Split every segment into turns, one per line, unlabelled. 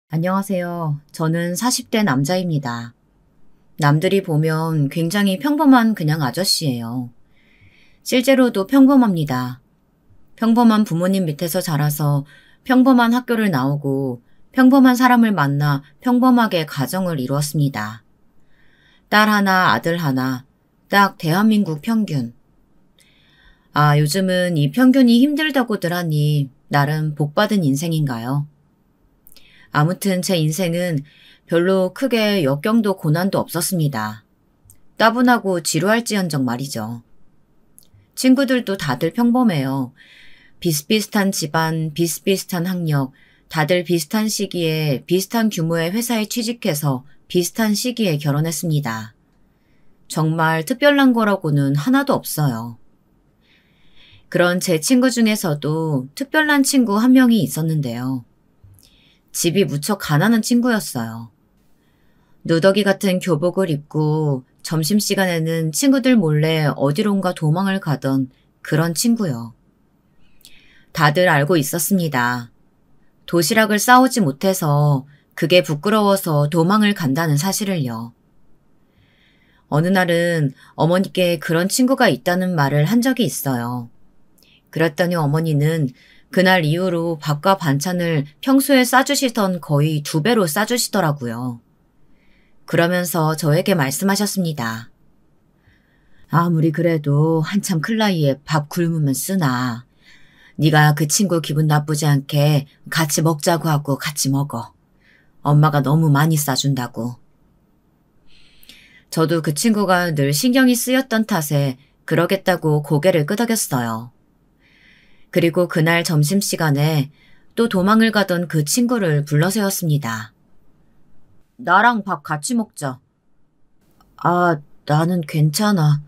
안녕하세요. 저는 40대 남자입니다. 남들이 보면 굉장히 평범한 그냥 아저씨예요. 실제로도 평범합니다. 평범한 부모님 밑에서 자라서 평범한 학교를 나오고 평범한 사람을 만나 평범하게 가정을 이루었습니다. 딸 하나, 아들 하나, 딱 대한민국 평균. 아, 요즘은 이 평균이 힘들다고들 하니 나름 복받은 인생인가요? 아무튼 제 인생은 별로 크게 역경도 고난도 없었습니다. 따분하고 지루할지언정 말이죠. 친구들도 다들 평범해요. 비슷비슷한 집안, 비슷비슷한 학력, 다들 비슷한 시기에 비슷한 규모의 회사에 취직해서 비슷한 시기에 결혼했습니다. 정말 특별한 거라고는 하나도 없어요. 그런 제 친구 중에서도 특별한 친구 한 명이 있었는데요. 집이 무척 가난한 친구였어요. 누더기 같은 교복을 입고 점심시간에는 친구들 몰래 어디론가 도망을 가던 그런 친구요. 다들 알고 있었습니다. 도시락을 싸오지 못해서 그게 부끄러워서 도망을 간다는 사실을요. 어느 날은 어머니께 그런 친구가 있다는 말을 한 적이 있어요. 그랬더니 어머니는 그날 이후로 밥과 반찬을 평소에 싸주시던 거의 2배로 싸주시더라고요. 그러면서 저에게 말씀하셨습니다. 아무리 그래도 한참 클 나이에 밥 굶으면 쓰나. 네가 그 친구 기분 나쁘지 않게 같이 먹자고 하고 같이 먹어. 엄마가 너무 많이 싸준다고. 저도 그 친구가 늘 신경이 쓰였던 탓에 그러겠다고 고개를 끄덕였어요. 그리고 그날 점심시간에 또 도망을 가던 그 친구를 불러세웠습니다. 나랑 밥 같이 먹자. 아, 나는 괜찮아.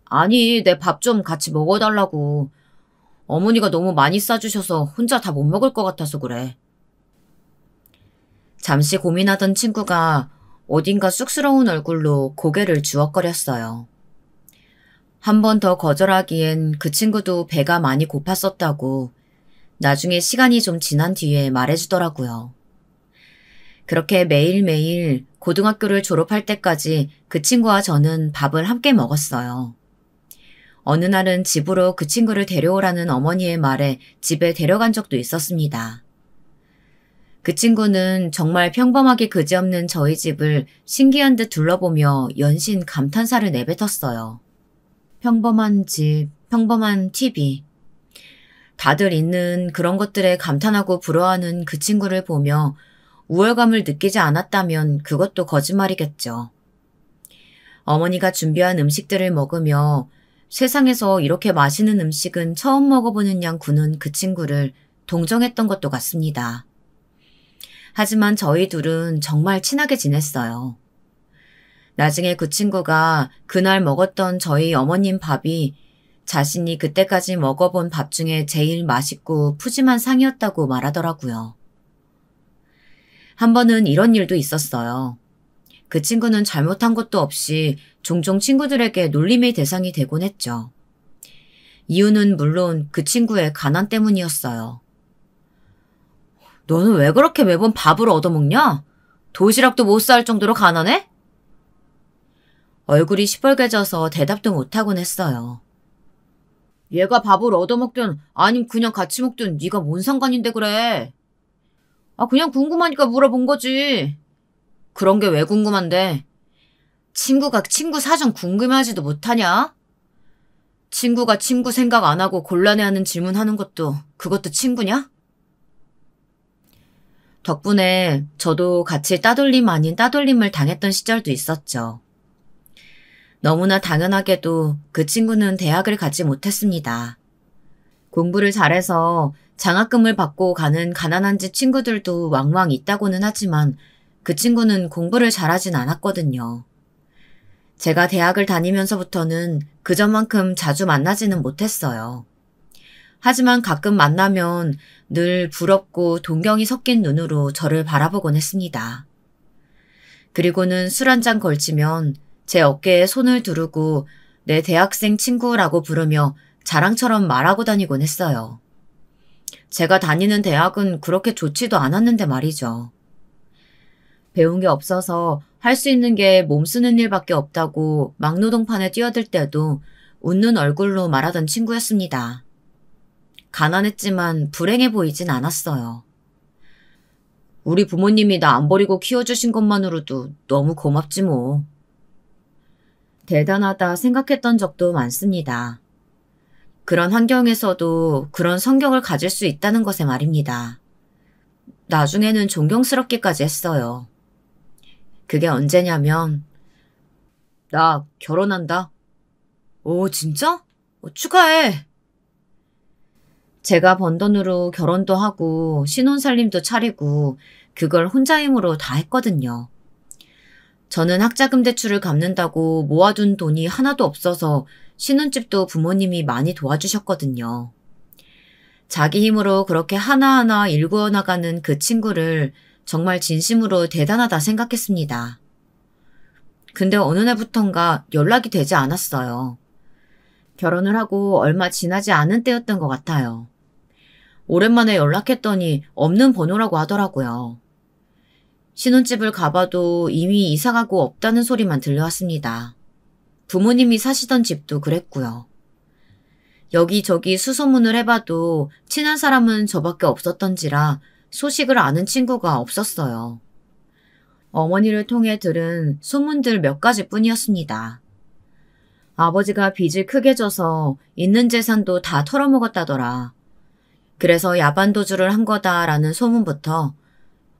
아니, 내 밥 좀 같이 먹어달라고. 어머니가 너무 많이 싸주셔서 혼자 다 못 먹을 것 같아서 그래. 잠시 고민하던 친구가 어딘가 쑥스러운 얼굴로 고개를 주걱거렸어요. 한 번 더 거절하기엔 그 친구도 배가 많이 고팠었다고 나중에 시간이 좀 지난 뒤에 말해주더라고요. 그렇게 매일매일 고등학교를 졸업할 때까지 그 친구와 저는 밥을 함께 먹었어요. 어느 날은 집으로 그 친구를 데려오라는 어머니의 말에 집에 데려간 적도 있었습니다. 그 친구는 정말 평범하게 그지없는 저희 집을 신기한 듯 둘러보며 연신 감탄사를 내뱉었어요. 평범한 집, 평범한 TV. 다들 있는 그런 것들에 감탄하고 부러워하는 그 친구를 보며 우월감을 느끼지 않았다면 그것도 거짓말이겠죠. 어머니가 준비한 음식들을 먹으며 세상에서 이렇게 맛있는 음식은 처음 먹어보는 양 구는 그 친구를 동정했던 것도 같습니다. 하지만 저희 둘은 정말 친하게 지냈어요. 나중에 그 친구가 그날 먹었던 저희 어머님 밥이 자신이 그때까지 먹어본 밥 중에 제일 맛있고 푸짐한 상이었다고 말하더라고요. 한 번은 이런 일도 있었어요. 그 친구는 잘못한 것도 없이 종종 친구들에게 놀림의 대상이 되곤 했죠. 이유는 물론 그 친구의 가난 때문이었어요. 너는 왜 그렇게 매번 밥을 얻어먹냐? 도시락도 못 쌀 정도로 가난해? 얼굴이 시뻘개져서 대답도 못하곤 했어요. 얘가 밥을 얻어먹든 아님 그냥 같이 먹든 네가 뭔 상관인데 그래. 아, 그냥 궁금하니까 물어본 거지. 그런 게 왜 궁금한데? 친구가 친구 사정 궁금해하지도 못하냐? 친구가 친구 생각 안 하고 곤란해하는 질문하는 것도 그것도 친구냐? 덕분에 저도 같이 따돌림 아닌 따돌림을 당했던 시절도 있었죠. 너무나 당연하게도 그 친구는 대학을 가지 못했습니다. 공부를 잘해서 장학금을 받고 가는 가난한 집 친구들도 왕왕 있다고는 하지만 그 친구는 공부를 잘하진 않았거든요. 제가 대학을 다니면서부터는 그전만큼 자주 만나지는 못했어요. 하지만 가끔 만나면 늘 부럽고 동경이 섞인 눈으로 저를 바라보곤 했습니다. 그리고는 술 한 잔 걸치면 제 어깨에 손을 두르고 내 대학생 친구라고 부르며 자랑처럼 말하고 다니곤 했어요. 제가 다니는 대학은 그렇게 좋지도 않았는데 말이죠. 배운 게 없어서 할 수 있는 게 몸 쓰는 일밖에 없다고 막노동판에 뛰어들 때도 웃는 얼굴로 말하던 친구였습니다. 가난했지만 불행해 보이진 않았어요. 우리 부모님이 나 안 버리고 키워주신 것만으로도 너무 고맙지 뭐. 대단하다 생각했던 적도 많습니다. 그런 환경에서도 그런 성격을 가질 수 있다는 것에 말입니다. 나중에는 존경스럽기까지 했어요. 그게 언제냐면 나 결혼한다. 오, 진짜? 축하해. 제가 번 돈으로 결혼도 하고 신혼살림도 차리고 그걸 혼자 힘으로 다 했거든요. 저는 학자금 대출을 갚는다고 모아둔 돈이 하나도 없어서 신혼집도 부모님이 많이 도와주셨거든요. 자기 힘으로 그렇게 하나하나 일구어 나가는 그 친구를 정말 진심으로 대단하다 생각했습니다. 근데 어느 날부턴가 연락이 되지 않았어요. 결혼을 하고 얼마 지나지 않은 때였던 것 같아요. 오랜만에 연락했더니 없는 번호라고 하더라고요. 신혼집을 가봐도 이미 이사가고 없다는 소리만 들려왔습니다. 부모님이 사시던 집도 그랬고요. 여기저기 수소문을 해봐도 친한 사람은 저밖에 없었던지라 소식을 아는 친구가 없었어요. 어머니를 통해 들은 소문들 몇 가지뿐이었습니다. 아버지가 빚을 크게 져서 있는 재산도 다 털어먹었다더라. 그래서 야반도주를 한 거다라는 소문부터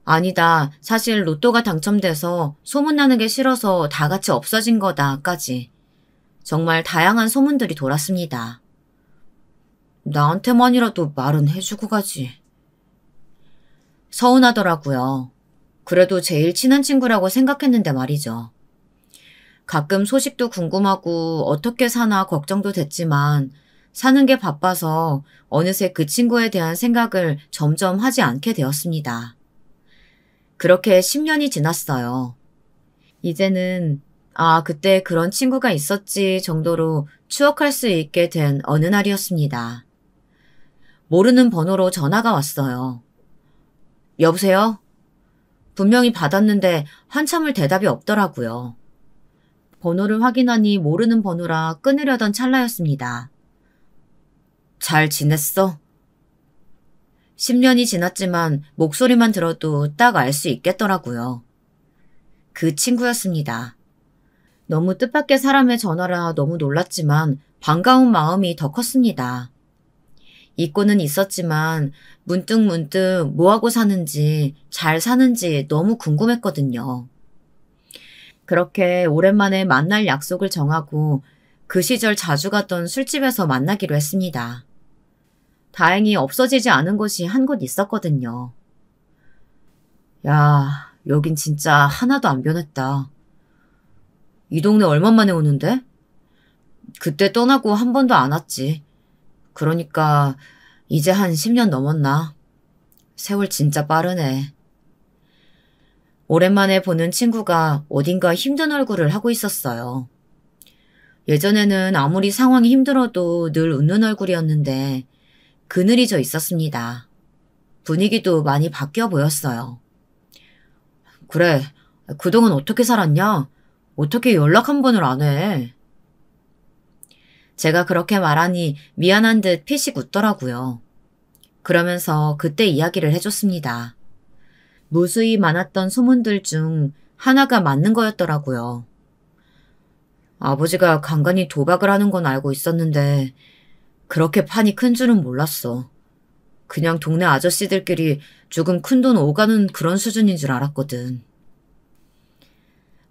아니다, 사실 로또가 당첨돼서 소문나는 게 싫어서 다 같이 없어진 거다까지 정말 다양한 소문들이 돌았습니다. 나한테만이라도 말은 해주고 가지. 서운하더라고요. 그래도 제일 친한 친구라고 생각했는데 말이죠. 가끔 소식도 궁금하고 어떻게 사나 걱정도 됐지만 사는 게 바빠서 어느새 그 친구에 대한 생각을 점점 하지 않게 되었습니다. 그렇게 10년이 지났어요. 이제는 그때 그런 친구가 있었지 정도로 추억할 수 있게 된 어느 날이었습니다. 모르는 번호로 전화가 왔어요. 여보세요? 분명히 받았는데 한참을 대답이 없더라고요. 번호를 확인하니 모르는 번호라 끊으려던 찰나였습니다. 잘 지냈어? 10년이 지났지만 목소리만 들어도 딱 알 수 있겠더라고요. 그 친구였습니다. 너무 뜻밖의 사람의 전화라 너무 놀랐지만 반가운 마음이 더 컸습니다. 잊고는 있었지만 문득 뭐하고 사는지 잘 사는지 너무 궁금했거든요. 그렇게 오랜만에 만날 약속을 정하고 그 시절 자주 갔던 술집에서 만나기로 했습니다. 다행히 없어지지 않은 곳이 한 곳 있었거든요. 야, 여긴 진짜 하나도 안 변했다. 이 동네 얼마 만에 오는데? 그때 떠나고 한 번도 안 왔지. 그러니까 이제 한 10년 넘었나? 세월 진짜 빠르네. 오랜만에 보는 친구가 어딘가 힘든 얼굴을 하고 있었어요. 예전에는 아무리 상황이 힘들어도 늘 웃는 얼굴이었는데 그늘이 져 있었습니다. 분위기도 많이 바뀌어 보였어요. 그래, 그동안 어떻게 살았냐? 어떻게 연락 한 번을 안 해? 제가 그렇게 말하니 미안한 듯 피식 웃더라고요. 그러면서 그때 이야기를 해줬습니다. 무수히 많았던 소문들 중 하나가 맞는 거였더라고요. 아버지가 간간히 도박을 하는 건 알고 있었는데 그렇게 판이 큰 줄은 몰랐어. 그냥 동네 아저씨들끼리 조금 큰 돈 오가는 그런 수준인 줄 알았거든.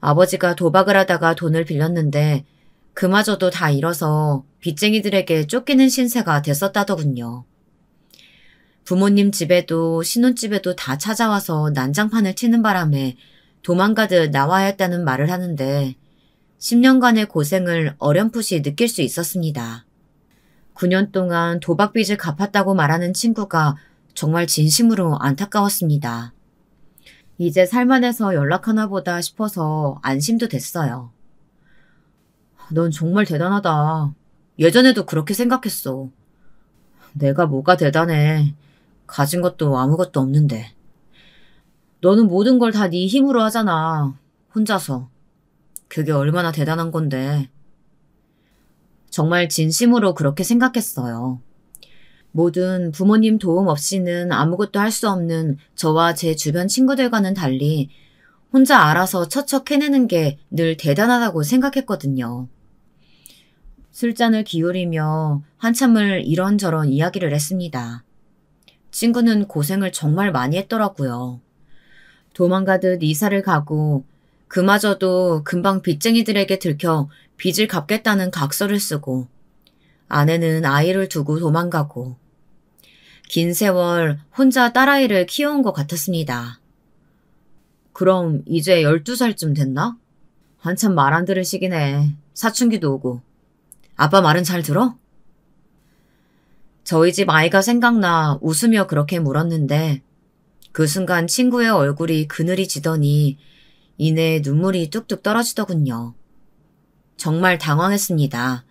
아버지가 도박을 하다가 돈을 빌렸는데 그마저도 다 잃어서 빚쟁이들에게 쫓기는 신세가 됐었다더군요. 부모님 집에도 신혼집에도 다 찾아와서 난장판을 치는 바람에 도망가듯 나와야 했다는 말을 하는데 10년간의 고생을 어렴풋이 느낄 수 있었습니다. 9년 동안 도박빚을 갚았다고 말하는 친구가 정말 진심으로 안타까웠습니다. 이제 살만해서 연락하나 보다 싶어서 안심도 됐어요. 넌 정말 대단하다. 예전에도 그렇게 생각했어. 내가 뭐가 대단해. 가진 것도 아무것도 없는데. 너는 모든 걸 다 네 힘으로 하잖아. 혼자서. 그게 얼마나 대단한 건데. 정말 진심으로 그렇게 생각했어요. 모든 부모님 도움 없이는 아무것도 할 수 없는 저와 제 주변 친구들과는 달리 혼자 알아서 척척 해내는 게 늘 대단하다고 생각했거든요. 술잔을 기울이며 한참을 이런저런 이야기를 했습니다. 친구는 고생을 정말 많이 했더라고요. 도망가듯 이사를 가고 그마저도 금방 빚쟁이들에게 들켜 빚을 갚겠다는 각서를 쓰고 아내는 아이를 두고 도망가고 긴 세월 혼자 딸아이를 키워온 것 같았습니다. 그럼 이제 12살쯤 됐나? 한참 말 안 들을 시기네. 사춘기도 오고. 아빠 말은 잘 들어? 저희 집 아이가 생각나 웃으며 그렇게 물었는데 그 순간 친구의 얼굴이 그늘이 지더니 이내 눈물이 뚝뚝 떨어지더군요. 정말 당황했습니다.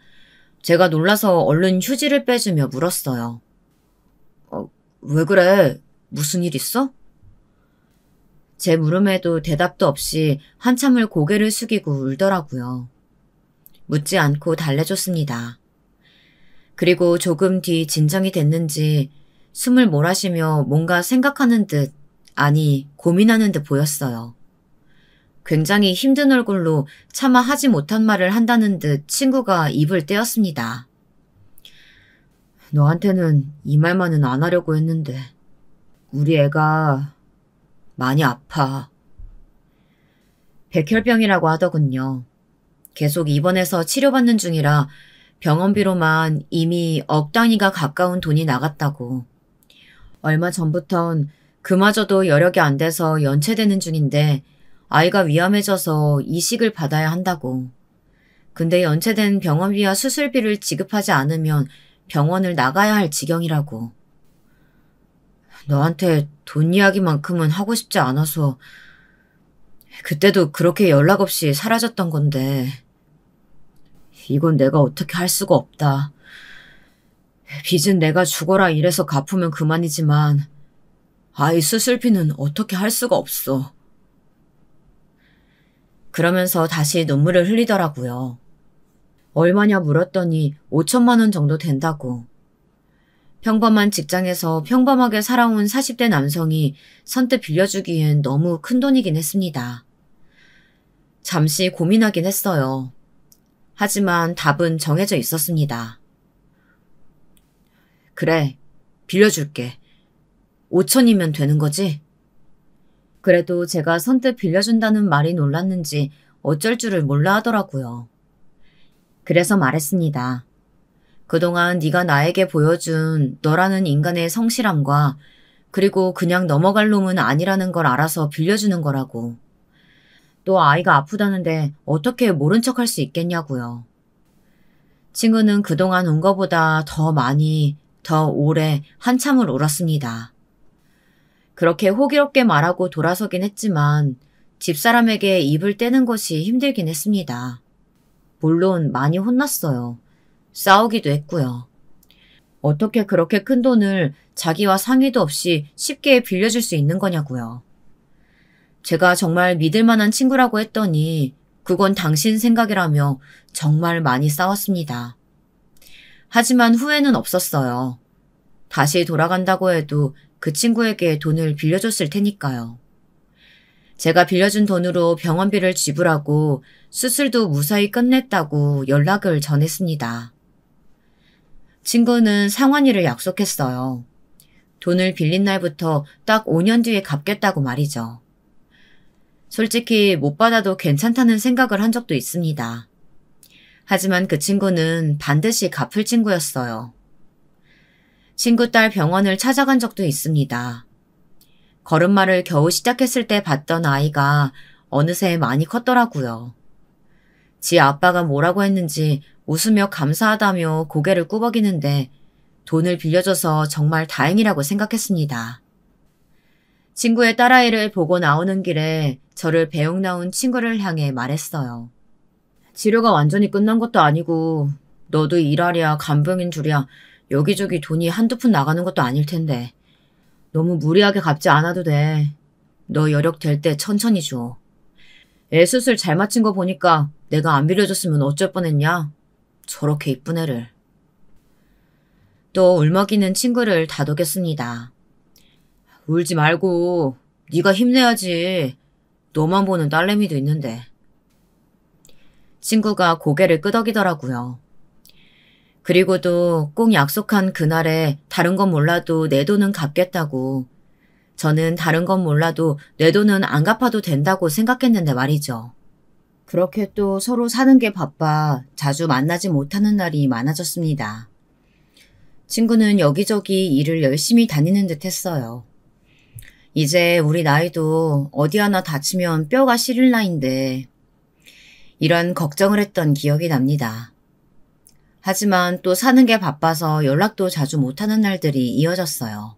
제가 놀라서 얼른 휴지를 빼주며 물었어요. 왜 그래? 무슨 일 있어? 제 물음에도 대답도 없이 한참을 고개를 숙이고 울더라고요. 묻지 않고 달래줬습니다. 그리고 조금 뒤 진정이 됐는지 숨을 몰아쉬며 뭔가 생각하는 듯, 아니 고민하는 듯 보였어요. 굉장히 힘든 얼굴로 차마 하지 못한 말을 한다는 듯 친구가 입을 떼었습니다. 너한테는 이 말만은 안 하려고 했는데 우리 애가 많이 아파. 백혈병이라고 하더군요. 계속 입원해서 치료받는 중이라 병원비로만 이미 억 단위가 가까운 돈이 나갔다고. 얼마 전부턴 그마저도 여력이 안 돼서 연체되는 중인데 아이가 위암해져서 이식을 받아야 한다고. 근데 연체된 병원비와 수술비를 지급하지 않으면 병원을 나가야 할 지경이라고. 너한테 돈 이야기만큼은 하고 싶지 않아서 그때도 그렇게 연락 없이 사라졌던 건데 이건 내가 어떻게 할 수가 없다. 빚은 내가 죽어라 이래서 갚으면 그만이지만 아이 수술비는 어떻게 할 수가 없어. 그러면서 다시 눈물을 흘리더라고요. 얼마냐 물었더니 5천만 원 정도 된다고. 평범한 직장에서 평범하게 살아온 40대 남성이 선뜻 빌려주기엔 너무 큰 돈이긴 했습니다. 잠시 고민하긴 했어요. 하지만 답은 정해져 있었습니다. 그래, 빌려줄게. 5천이면 되는 거지? 그래도 제가 선뜻 빌려준다는 말이 놀랐는지 어쩔 줄을 몰라 하더라고요. 그래서 말했습니다. 그동안 네가 나에게 보여준 너라는 인간의 성실함과 그리고 그냥 넘어갈 놈은 아니라는 걸 알아서 빌려주는 거라고. 또 아이가 아프다는데 어떻게 모른 척할 수 있겠냐고요. 친구는 그동안 운 거보다 더 많이, 더 오래 한참을 울었습니다. 그렇게 호기롭게 말하고 돌아서긴 했지만 집사람에게 입을 떼는 것이 힘들긴 했습니다. 물론 많이 혼났어요. 싸우기도 했고요. 어떻게 그렇게 큰 돈을 자기와 상의도 없이 쉽게 빌려줄 수 있는 거냐고요. 제가 정말 믿을 만한 친구라고 했더니 그건 당신 생각이라며 정말 많이 싸웠습니다. 하지만 후회는 없었어요. 다시 돌아간다고 해도 그 친구에게 돈을 빌려줬을 테니까요. 제가 빌려준 돈으로 병원비를 지불하고 수술도 무사히 끝냈다고 연락을 전했습니다. 친구는 상환일을 약속했어요. 돈을 빌린 날부터 딱 5년 뒤에 갚겠다고 말이죠. 솔직히 못 받아도 괜찮다는 생각을 한 적도 있습니다. 하지만 그 친구는 반드시 갚을 친구였어요. 친구 딸 병원을 찾아간 적도 있습니다. 걸음마를 겨우 시작했을 때 봤던 아이가 어느새 많이 컸더라고요. 지 아빠가 뭐라고 했는지 웃으며 감사하다며 고개를 꾸벅이는데 돈을 빌려줘서 정말 다행이라고 생각했습니다. 친구의 딸아이를 보고 나오는 길에 저를 배웅 나온 친구를 향해 말했어요. 치료가 완전히 끝난 것도 아니고 너도 일하랴 간병인 줄이야 여기저기 돈이 한두 푼 나가는 것도 아닐 텐데 너무 무리하게 갚지 않아도 돼. 너 여력 될 때 천천히 줘. 애 수술 잘 마친 거 보니까 내가 안 빌려줬으면 어쩔 뻔했냐? 저렇게 이쁜 애를. 또 울먹이는 친구를 다독였습니다. 울지 말고 네가 힘내야지. 너만 보는 딸내미도 있는데. 친구가 고개를 끄덕이더라고요. 그리고도 꼭 약속한 그날에 다른 건 몰라도 내 돈은 갚겠다고. 저는 다른 건 몰라도 내 돈은 안 갚아도 된다고 생각했는데 말이죠. 그렇게 또 서로 사는 게 바빠 자주 만나지 못하는 날이 많아졌습니다. 친구는 여기저기 일을 열심히 다니는 듯 했어요. 이제 우리 나이도 어디 하나 다치면 뼈가 시릴 나이인데 이런 걱정을 했던 기억이 납니다. 하지만 또 사는 게 바빠서 연락도 자주 못하는 날들이 이어졌어요.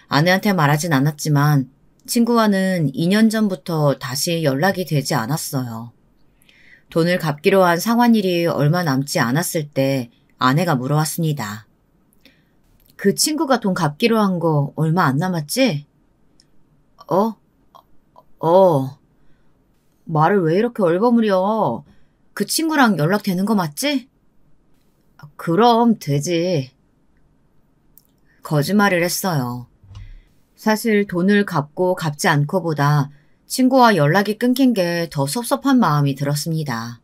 아내한테 말하진 않았지만 친구와는 2년 전부터 다시 연락이 되지 않았어요. 돈을 갚기로 한 상환일이 얼마 남지 않았을 때 아내가 물어왔습니다. 그 친구가 돈 갚기로 한 거 얼마 안 남았지? 말을 왜 이렇게 얼버무려? 그 친구랑 연락되는 거 맞지? 그럼 되지. 거짓말을 했어요. 사실 돈을 갚고 갚지 않고보다 친구와 연락이 끊긴 게 더 섭섭한 마음이 들었습니다.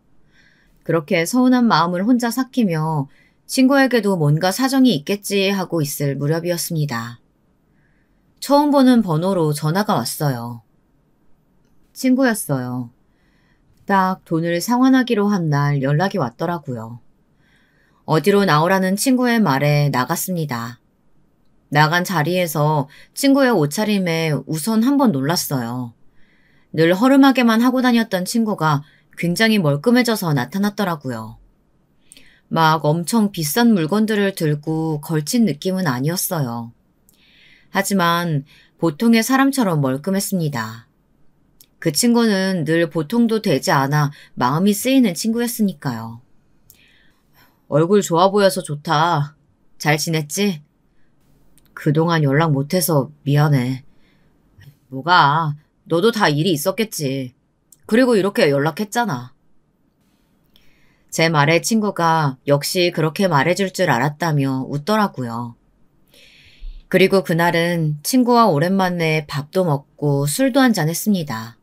그렇게 서운한 마음을 혼자 삭히며 친구에게도 뭔가 사정이 있겠지 하고 있을 무렵이었습니다. 처음 보는 번호로 전화가 왔어요. 친구였어요. 딱 돈을 상환하기로 한 날 연락이 왔더라고요. 어디로 나오라는 친구의 말에 나갔습니다. 나간 자리에서 친구의 옷차림에 우선 한번 놀랐어요. 늘 허름하게만 하고 다녔던 친구가 굉장히 멀끔해져서 나타났더라고요. 막 엄청 비싼 물건들을 들고 걸친 느낌은 아니었어요. 하지만 보통의 사람처럼 멀끔했습니다. 그 친구는 늘 보통도 되지 않아 마음이 쓰이는 친구였으니까요. 얼굴 좋아 보여서 좋다. 잘 지냈지? 그동안 연락 못해서 미안해. 뭐가, 너도 다 일이 있었겠지. 그리고 이렇게 연락했잖아. 제 말에 친구가 역시 그렇게 말해줄 줄 알았다며 웃더라고요. 그리고 그날은 친구와 오랜만에 밥도 먹고 술도 한잔 했습니다.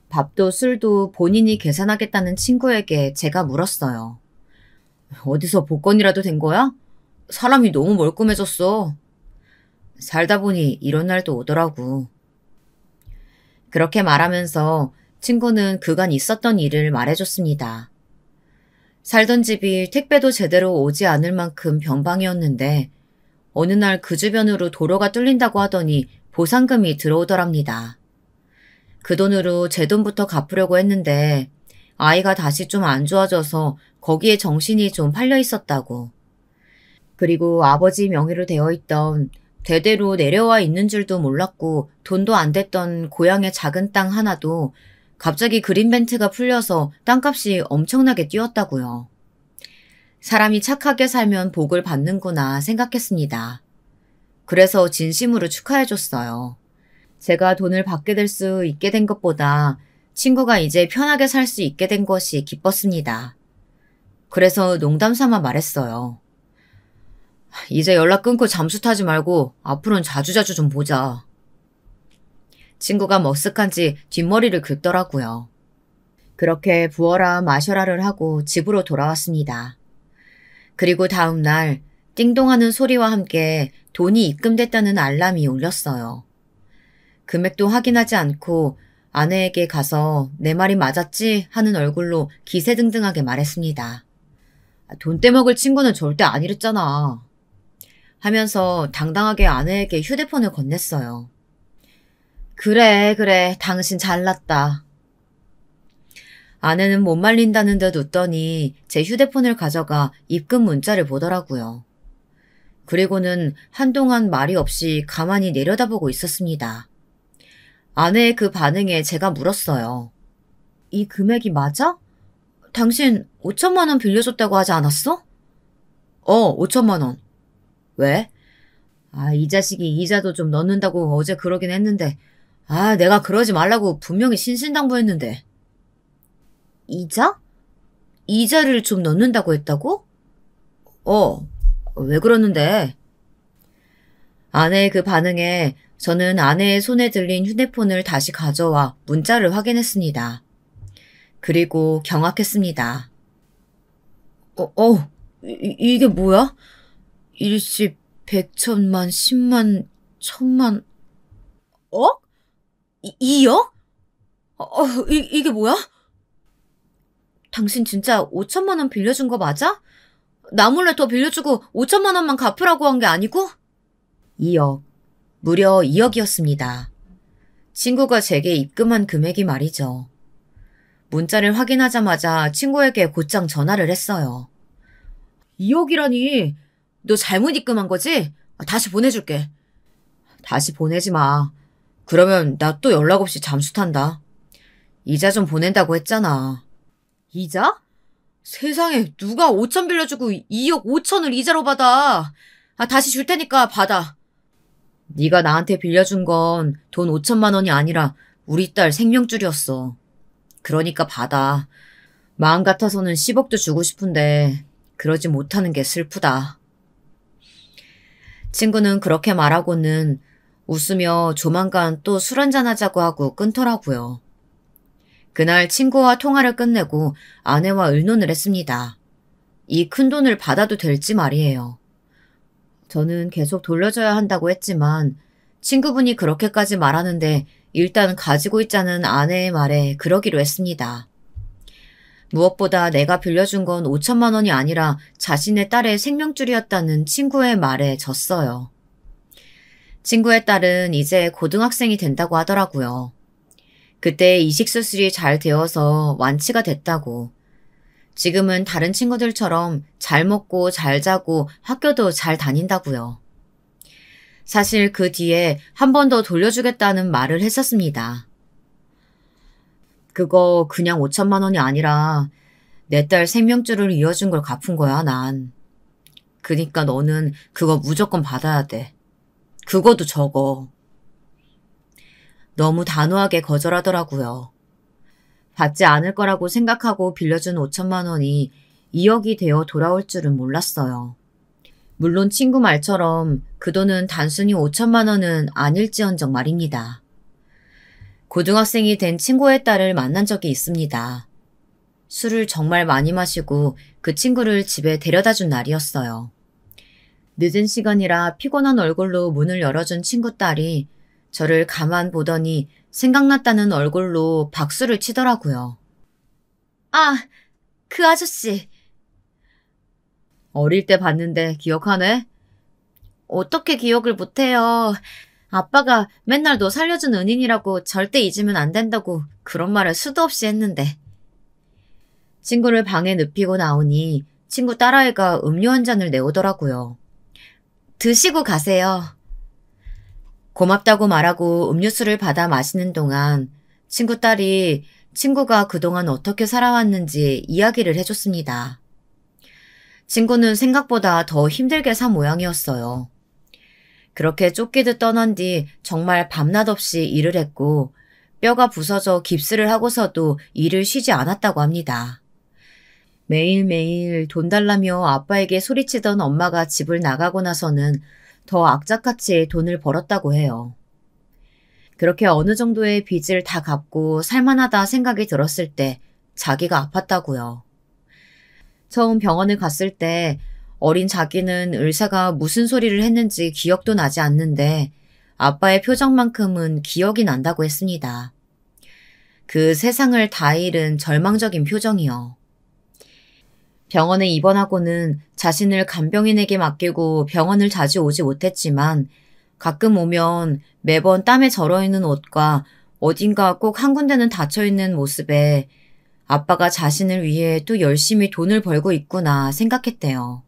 밥도 술도 본인이 계산하겠다는 친구에게 제가 물었어요. 어디서 복권이라도 된 거야? 사람이 너무 멀끔해졌어. 살다 보니 이런 날도 오더라고. 그렇게 말하면서 친구는 그간 있었던 일을 말해줬습니다. 살던 집이 택배도 제대로 오지 않을 만큼 변방이었는데 어느 날 그 주변으로 도로가 뚫린다고 하더니 보상금이 들어오더랍니다. 그 돈으로 제 돈부터 갚으려고 했는데 아이가 다시 좀 안 좋아져서 거기에 정신이 좀 팔려 있었다고. 그리고 아버지 명의로 되어 있던 대대로 내려와 있는 줄도 몰랐고 돈도 안 됐던 고향의 작은 땅 하나도 갑자기 그린벤트가 풀려서 땅값이 엄청나게 뛰었다고요. 사람이 착하게 살면 복을 받는구나 생각했습니다. 그래서 진심으로 축하해줬어요. 제가 돈을 받게 될 수 있게 된 것보다 친구가 이제 편하게 살 수 있게 된 것이 기뻤습니다. 그래서 농담 삼아 말했어요. 이제 연락 끊고 잠수 타지 말고 앞으로는 자주자주 좀 보자. 친구가 머쓱한지 뒷머리를 긁더라고요. 그렇게 부어라 마셔라를 하고 집으로 돌아왔습니다. 그리고 다음 날 띵동하는 소리와 함께 돈이 입금됐다는 알람이 울렸어요. 금액도 확인하지 않고 아내에게 가서 내 말이 맞았지 하는 얼굴로 기세등등하게 말했습니다. 돈 떼먹을 친구는 절대 아니랬잖아. 하면서 당당하게 아내에게 휴대폰을 건넸어요. 그래, 당신 잘났다. 아내는 못 말린다는 듯 웃더니 제 휴대폰을 가져가 입금 문자를 보더라고요. 그리고는 한동안 말이 없이 가만히 내려다보고 있었습니다. 아내의 그 반응에 제가 물었어요. 이 금액이 맞아? 당신 5천만 원 빌려줬다고 하지 않았어? 5천만 원. 왜? 이 자식이 이자도 좀 넣는다고 어제 그러긴 했는데 내가 그러지 말라고 분명히 신신당부했는데. 이자? 이자를 좀 넣는다고 했다고? 왜 그러는데? 아내의 그 반응에 저는 아내의 손에 들린 휴대폰을 다시 가져와 문자를 확인했습니다. 그리고 경악했습니다. 이게 뭐야? 일십, 백천만, 십만, 천만, 억? 2억? 이게 뭐야? 당신 진짜 5천만 원 빌려준 거 맞아? 나 몰래 더 빌려주고 5천만 원만 갚으라고 한 게 아니고? 2억. 무려 2억이었습니다. 친구가 제게 입금한 금액이 말이죠. 문자를 확인하자마자 친구에게 곧장 전화를 했어요. 2억이라니. 너 잘못 입금한 거지? 다시 보내줄게. 다시 보내지 마. 그러면 나 또 연락 없이 잠수 탄다. 이자 좀 보낸다고 했잖아. 이자? 세상에 누가 5천 빌려주고 2억 5천을 이자로 받아. 다시 줄 테니까 받아. 네가 나한테 빌려준 건 돈 5천만 원이 아니라 우리 딸 생명줄이었어. 그러니까 받아. 마음 같아서는 10억도 주고 싶은데 그러지 못하는 게 슬프다. 친구는 그렇게 말하고는 웃으며 조만간 또 술 한잔하자고 하고 끊더라고요. 그날 친구와 통화를 끝내고 아내와 의논을 했습니다. 이 큰 돈을 받아도 될지 말이에요. 저는 계속 돌려줘야 한다고 했지만 친구분이 그렇게까지 말하는데 일단 가지고 있자는 아내의 말에 그러기로 했습니다. 무엇보다 내가 빌려준 건 5천만 원이 아니라 자신의 딸의 생명줄이었다는 친구의 말에 졌어요. 친구의 딸은 이제 고등학생이 된다고 하더라고요. 그때 이식수술이 잘 되어서 완치가 됐다고. 지금은 다른 친구들처럼 잘 먹고 잘 자고 학교도 잘 다닌다고요. 사실 그 뒤에 한 번 더 돌려주겠다는 말을 했었습니다. 그거 그냥 5천만 원이 아니라 내 딸 생명줄을 이어준 걸 갚은 거야, 난. 그니까 너는 그거 무조건 받아야 돼. 그거도 적어. 너무 단호하게 거절하더라고요. 받지 않을 거라고 생각하고 빌려준 5천만 원이 2억이 되어 돌아올 줄은 몰랐어요. 물론 친구 말처럼 그 돈은 단순히 5천만 원은 아닐지언정 말입니다. 고등학생이 된 친구의 딸을 만난 적이 있습니다. 술을 정말 많이 마시고 그 친구를 집에 데려다 준 날이었어요. 늦은 시간이라 피곤한 얼굴로 문을 열어준 친구 딸이 저를 가만 보더니 생각났다는 얼굴로 박수를 치더라고요. 그 아저씨. 어릴 때 봤는데 기억하네? 어떻게 기억을 못해요. 아빠가 맨날 너 살려준 은인이라고 절대 잊으면 안 된다고 그런 말을 수도 없이 했는데. 친구를 방에 눕히고 나오니 친구 딸아이가 음료 한 잔을 내오더라고요. 드시고 가세요. 고맙다고 말하고 음료수를 받아 마시는 동안 친구 딸이 친구가 그동안 어떻게 살아왔는지 이야기를 해줬습니다. 친구는 생각보다 더 힘들게 산 모양이었어요. 그렇게 쫓기듯 떠난 뒤 정말 밤낮 없이 일을 했고 뼈가 부서져 깁스를 하고서도 일을 쉬지 않았다고 합니다. 매일매일 돈 달라며 아빠에게 소리치던 엄마가 집을 나가고 나서는 더 악착같이 돈을 벌었다고 해요. 그렇게 어느 정도의 빚을 다 갚고 살만하다 생각이 들었을 때 자기가 아팠다고요. 처음 병원을 갔을 때 어린 자기는 의사가 무슨 소리를 했는지 기억도 나지 않는데 아빠의 표정만큼은 기억이 난다고 했습니다. 그 세상을 다 잃은 절망적인 표정이요. 병원에 입원하고는 자신을 간병인에게 맡기고 병원을 자주 오지 못했지만 가끔 오면 매번 땀에 절어있는 옷과 어딘가 꼭 한 군데는 닫혀있는 모습에 아빠가 자신을 위해 또 열심히 돈을 벌고 있구나 생각했대요.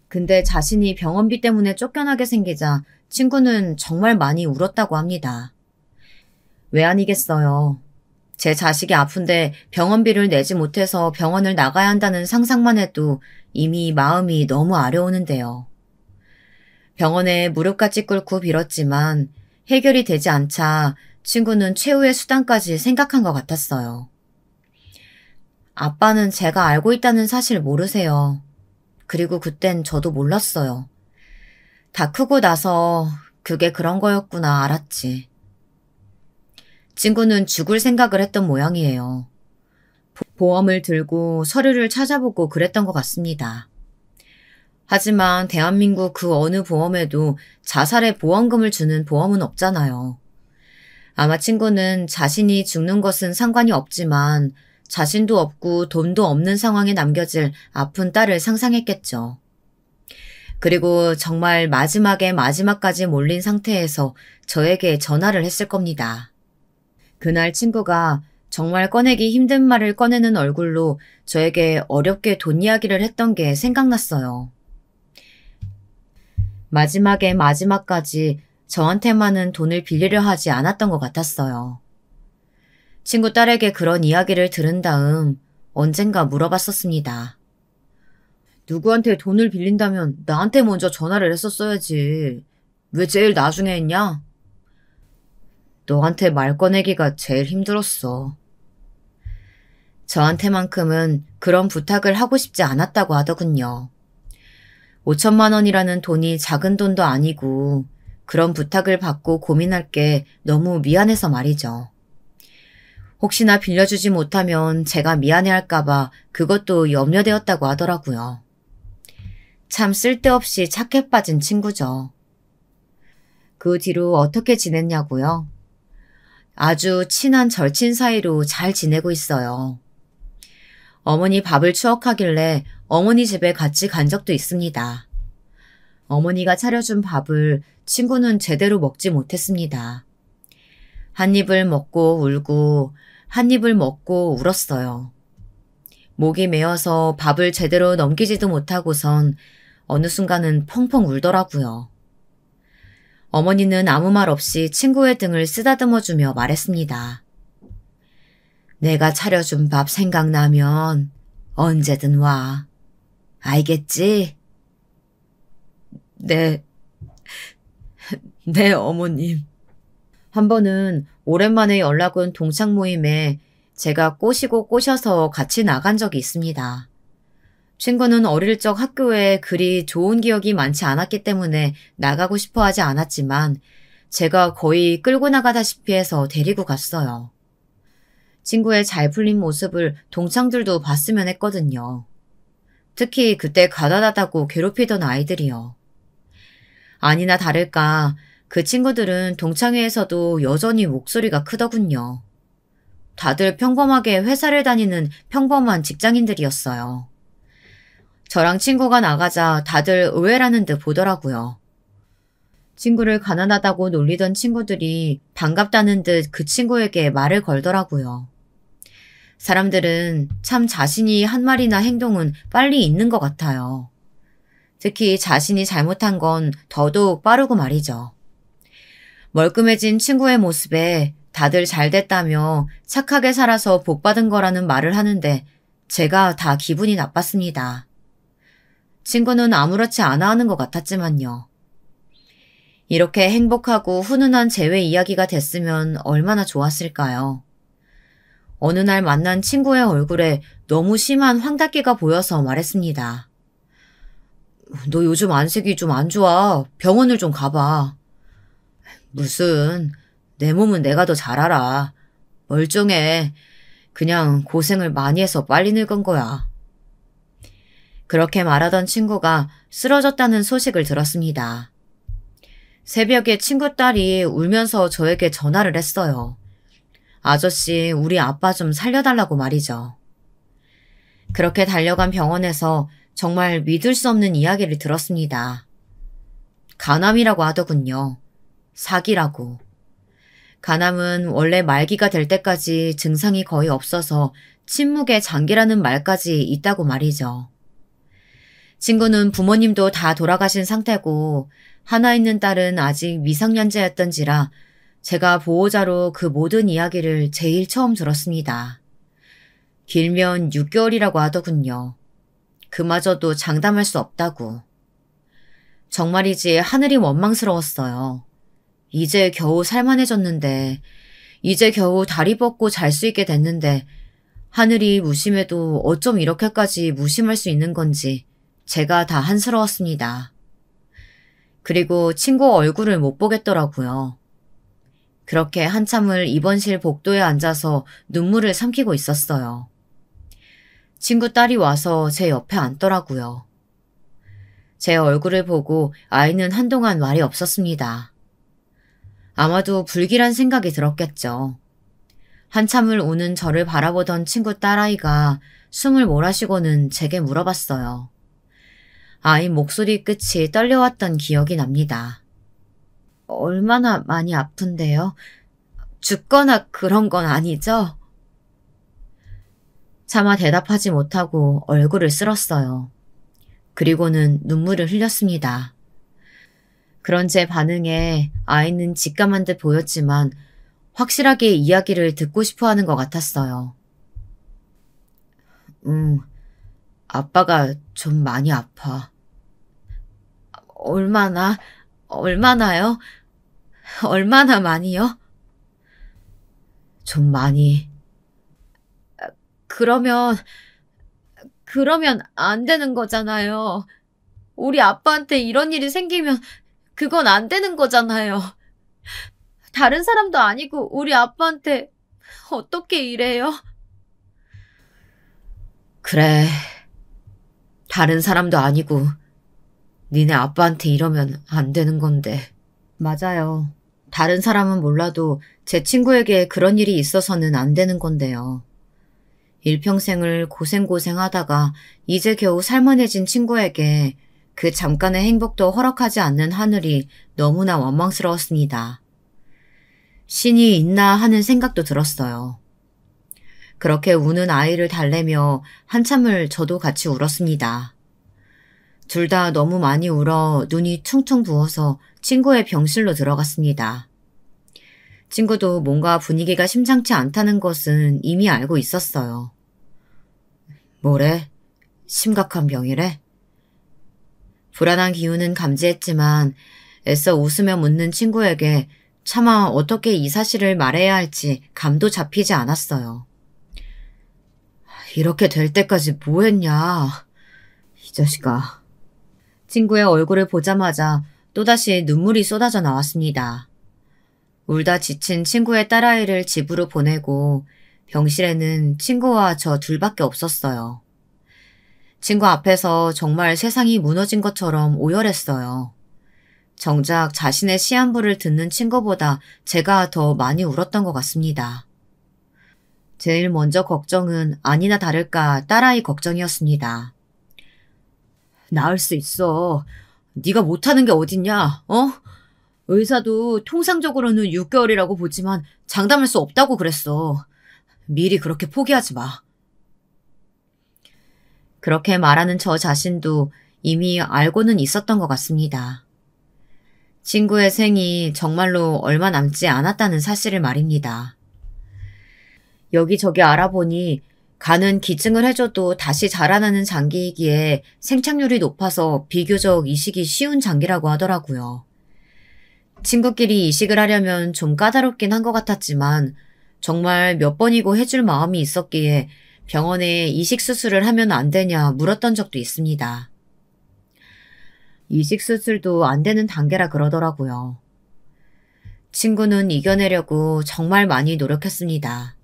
근데 자신이 병원비 때문에 쫓겨나게 생기자 친구는 정말 많이 울었다고 합니다. 왜 아니겠어요. 제 자식이 아픈데 병원비를 내지 못해서 병원을 나가야 한다는 상상만 해도 이미 마음이 너무 아려오는데요. 병원에 무릎까지 꿇고 빌었지만 해결이 되지 않자 친구는 최후의 수단까지 생각한 것 같았어요. 아빠는 제가 알고 있다는 사실 모르세요. 그리고 그땐 저도 몰랐어요. 다 크고 나서 그게 그런 거였구나 알았지. 친구는 죽을 생각을 했던 모양이에요. 보험을 들고 서류를 찾아보고 그랬던 것 같습니다. 하지만 대한민국 그 어느 보험에도 자살의 보험금을 주는 보험은 없잖아요. 아마 친구는 자신이 죽는 것은 상관이 없지만 자신도 없고 돈도 없는 상황에 남겨질 아픈 딸을 상상했겠죠. 그리고 정말 마지막에 마지막까지 몰린 상태에서 저에게 전화를 했을 겁니다. 그날 친구가 정말 꺼내기 힘든 말을 꺼내는 얼굴로 저에게 어렵게 돈 이야기를 했던 게 생각났어요. 마지막에 마지막까지 저한테만은 돈을 빌리려 하지 않았던 것 같았어요. 친구 딸에게 그런 이야기를 들은 다음 언젠가 물어봤었습니다. 누구한테 돈을 빌린다면 나한테 먼저 전화를 했었어야지. 왜 제일 나중에 했냐? 너한테 말 꺼내기가 제일 힘들었어. 저한테만큼은 그런 부탁을 하고 싶지 않았다고 하더군요. 5천만 원이라는 돈이 작은 돈도 아니고 그런 부탁을 받고 고민할 게 너무 미안해서 말이죠. 혹시나 빌려주지 못하면 제가 미안해할까봐 그것도 염려되었다고 하더라고요. 참 쓸데없이 착해 빠진 친구죠. 그 뒤로 어떻게 지냈냐고요? 아주 친한 절친 사이로 잘 지내고 있어요. 어머니 밥을 추억하길래 어머니 집에 같이 간 적도 있습니다. 어머니가 차려준 밥을 친구는 제대로 먹지 못했습니다. 한 입을 먹고 울고 한 입을 먹고 울었어요. 목이 메어서 밥을 제대로 넘기지도 못하고선 어느 순간은 펑펑 울더라고요. 어머니는 아무 말 없이 친구의 등을 쓰다듬어주며 말했습니다. 내가 차려준 밥 생각나면 언제든 와. 알겠지? 네, 네, 어머님. 한 번은 오랜만에 연락 온 동창 모임에 제가 꼬시고 꼬셔서 같이 나간 적이 있습니다. 친구는 어릴 적 학교에 그리 좋은 기억이 많지 않았기 때문에 나가고 싶어 하지 않았지만 제가 거의 끌고 나가다시피 해서 데리고 갔어요. 친구의 잘 풀린 모습을 동창들도 봤으면 했거든요. 특히 그때 가난하다고 괴롭히던 아이들이요. 아니나 다를까 그 친구들은 동창회에서도 여전히 목소리가 크더군요. 다들 평범하게 회사를 다니는 평범한 직장인들이었어요. 저랑 친구가 나가자 다들 의외라는 듯 보더라고요. 친구를 가난하다고 놀리던 친구들이 반갑다는 듯 그 친구에게 말을 걸더라고요. 사람들은 참 자신이 한 말이나 행동은 빨리 잊는 것 같아요. 특히 자신이 잘못한 건 더더욱 빠르고 말이죠. 멀끔해진 친구의 모습에 다들 잘됐다며 착하게 살아서 복받은 거라는 말을 하는데 제가 다 기분이 나빴습니다. 친구는 아무렇지 않아 하는 것 같았지만요. 이렇게 행복하고 훈훈한 재회 이야기가 됐으면 얼마나 좋았을까요? 어느 날 만난 친구의 얼굴에 너무 심한 황달기가 보여서 말했습니다. 너 요즘 안색이 좀 안 좋아. 병원을 좀 가봐. 무슨, 내 몸은 내가 더 잘 알아. 멀쩡해. 그냥 고생을 많이 해서 빨리 늙은 거야. 그렇게 말하던 친구가 쓰러졌다는 소식을 들었습니다. 새벽에 친구 딸이 울면서 저에게 전화를 했어요. 아저씨, 우리 아빠 좀 살려달라고 말이죠. 그렇게 달려간 병원에서 정말 믿을 수 없는 이야기를 들었습니다. 간암이라고 하더군요. 사기라고. 간암은 원래 말기가 될 때까지 증상이 거의 없어서 침묵의 장기라는 말까지 있다고 말이죠. 친구는 부모님도 다 돌아가신 상태고 하나 있는 딸은 아직 미성년자였던지라 제가 보호자로 그 모든 이야기를 제일 처음 들었습니다. 길면 6개월이라고 하더군요. 그마저도 장담할 수 없다고. 정말이지 하늘이 원망스러웠어요. 이제 겨우 살만해졌는데, 이제 겨우 다리 뻗고 잘 수 있게 됐는데, 하늘이 무심해도 어쩜 이렇게까지 무심할 수 있는 건지 제가 다 한스러웠습니다. 그리고 친구 얼굴을 못 보겠더라고요. 그렇게 한참을 입원실 복도에 앉아서 눈물을 삼키고 있었어요. 친구 딸이 와서 제 옆에 앉더라고요. 제 얼굴을 보고 아이는 한동안 말이 없었습니다. 아마도 불길한 생각이 들었겠죠. 한참을 우는 저를 바라보던 친구 딸아이가 숨을 몰아쉬고는 제게 물어봤어요. 아이 목소리 끝이 떨려왔던 기억이 납니다. 얼마나 많이 아픈데요? 죽거나 그런 건 아니죠? 차마 대답하지 못하고 얼굴을 쓸었어요. 그리고는 눈물을 흘렸습니다. 그런 제 반응에 아이는 직감한 듯 보였지만 확실하게 이야기를 듣고 싶어 하는 것 같았어요. 아빠가 좀 많이 아파. 얼마나요? 얼마나 많이요? 좀 많이. 그러면 안 되는 거잖아요. 우리 아빠한테 이런 일이 생기면 그건 안 되는 거잖아요. 다른 사람도 아니고 우리 아빠한테 어떻게 이래요? 그래. 다른 사람도 아니고 니네 아빠한테 이러면 안 되는 건데. 맞아요. 다른 사람은 몰라도 제 친구에게 그런 일이 있어서는 안 되는 건데요. 일평생을 고생하다가 이제 겨우 살만해진 친구에게 그 잠깐의 행복도 허락하지 않는 하늘이 너무나 원망스러웠습니다. 신이 있나 하는 생각도 들었어요. 그렇게 우는 아이를 달래며 한참을 저도 같이 울었습니다. 둘 다 너무 많이 울어 눈이 퉁퉁 부어서 친구의 병실로 들어갔습니다. 친구도 뭔가 분위기가 심상치 않다는 것은 이미 알고 있었어요. 뭐래? 심각한 병이래? 불안한 기운은 감지했지만 애써 웃으며 묻는 친구에게 차마 어떻게 이 사실을 말해야 할지 감도 잡히지 않았어요. 이렇게 될 때까지 뭐 했냐? 이 자식아. 친구의 얼굴을 보자마자 또다시 눈물이 쏟아져 나왔습니다. 울다 지친 친구의 딸아이를 집으로 보내고 병실에는 친구와 저 둘밖에 없었어요. 친구 앞에서 정말 세상이 무너진 것처럼 오열했어요. 정작 자신의 시한부를 듣는 친구보다 제가 더 많이 울었던 것 같습니다. 제일 먼저 걱정은 아니나 다를까 딸아이 걱정이었습니다. 나을 수 있어. 네가 못하는 게 어딨냐, 어? 의사도 통상적으로는 6개월이라고 보지만 장담할 수 없다고 그랬어. 미리 그렇게 포기하지 마. 그렇게 말하는 저 자신도 이미 알고는 있었던 것 같습니다. 친구의 생이 정말로 얼마 남지 않았다는 사실을 말입니다. 여기저기 알아보니 간은 기증을 해줘도 다시 자라나는 장기이기에 생착률이 높아서 비교적 이식이 쉬운 장기라고 하더라고요. 친구끼리 이식을 하려면 좀 까다롭긴 한 것 같았지만 정말 몇 번이고 해줄 마음이 있었기에 병원에 이식 수술을 하면 안 되냐 물었던 적도 있습니다. 이식 수술도 안 되는 단계라 그러더라고요. 친구는 이겨내려고 정말 많이 노력했습니다.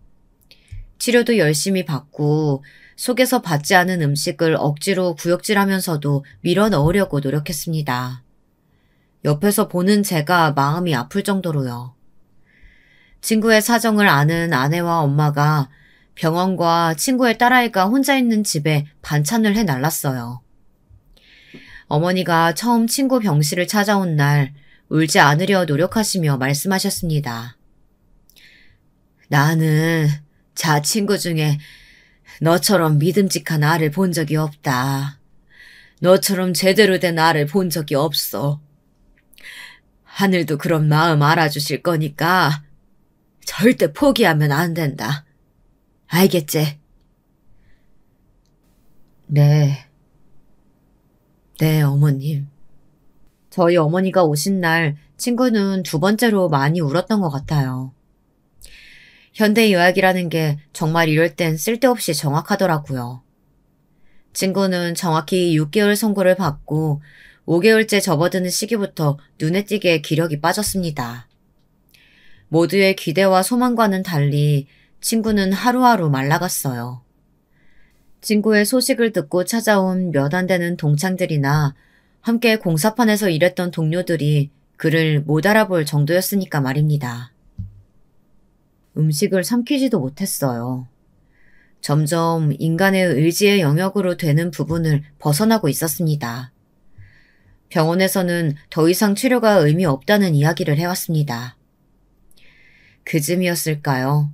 치료도 열심히 받고 속에서 받지 않은 음식을 억지로 구역질하면서도 밀어 넣으려고 노력했습니다. 옆에서 보는 제가 마음이 아플 정도로요. 친구의 사정을 아는 아내와 엄마가 병원과 친구의 딸아이가 혼자 있는 집에 반찬을 해날랐어요. 어머니가 처음 친구 병실을 찾아온 날 울지 않으려 노력하시며 말씀하셨습니다. 나는 친구 중에 너처럼 믿음직한 아를 본 적이 없다. 너처럼 제대로 된 아를 본 적이 없어. 하늘도 그런 마음 알아주실 거니까 절대 포기하면 안 된다. 알겠지? 네. 네, 어머님. 저희 어머니가 오신 날 친구는 두 번째로 많이 울었던 것 같아요. 현대의학이라는 게 정말 이럴 땐 쓸데없이 정확하더라고요. 친구는 정확히 6개월 선고를 받고 5개월째 접어드는 시기부터 눈에 띄게 기력이 빠졌습니다. 모두의 기대와 소망과는 달리 친구는 하루하루 말라갔어요. 친구의 소식을 듣고 찾아온 몇 안 되는 동창들이나 함께 공사판에서 일했던 동료들이 그를 못 알아볼 정도였으니까 말입니다. 음식을 삼키지도 못했어요. 점점 인간의 의지의 영역으로 되는 부분을 벗어나고 있었습니다. 병원에서는 더 이상 치료가 의미 없다는 이야기를 해왔습니다. 그쯤이었을까요?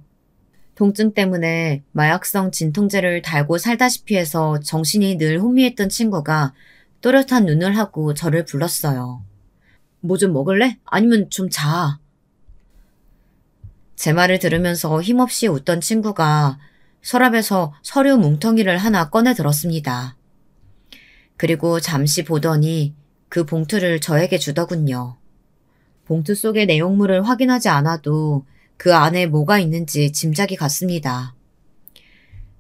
통증 때문에 마약성 진통제를 달고 살다시피 해서 정신이 늘 혼미했던 친구가 또렷한 눈을 하고 저를 불렀어요. 뭐 좀 먹을래? 아니면 좀 자. 제 말을 들으면서 힘없이 웃던 친구가 서랍에서 서류 뭉텅이를 하나 꺼내 들었습니다. 그리고 잠시 보더니 그 봉투를 저에게 주더군요. 봉투 속의 내용물을 확인하지 않아도 그 안에 뭐가 있는지 짐작이 갔습니다.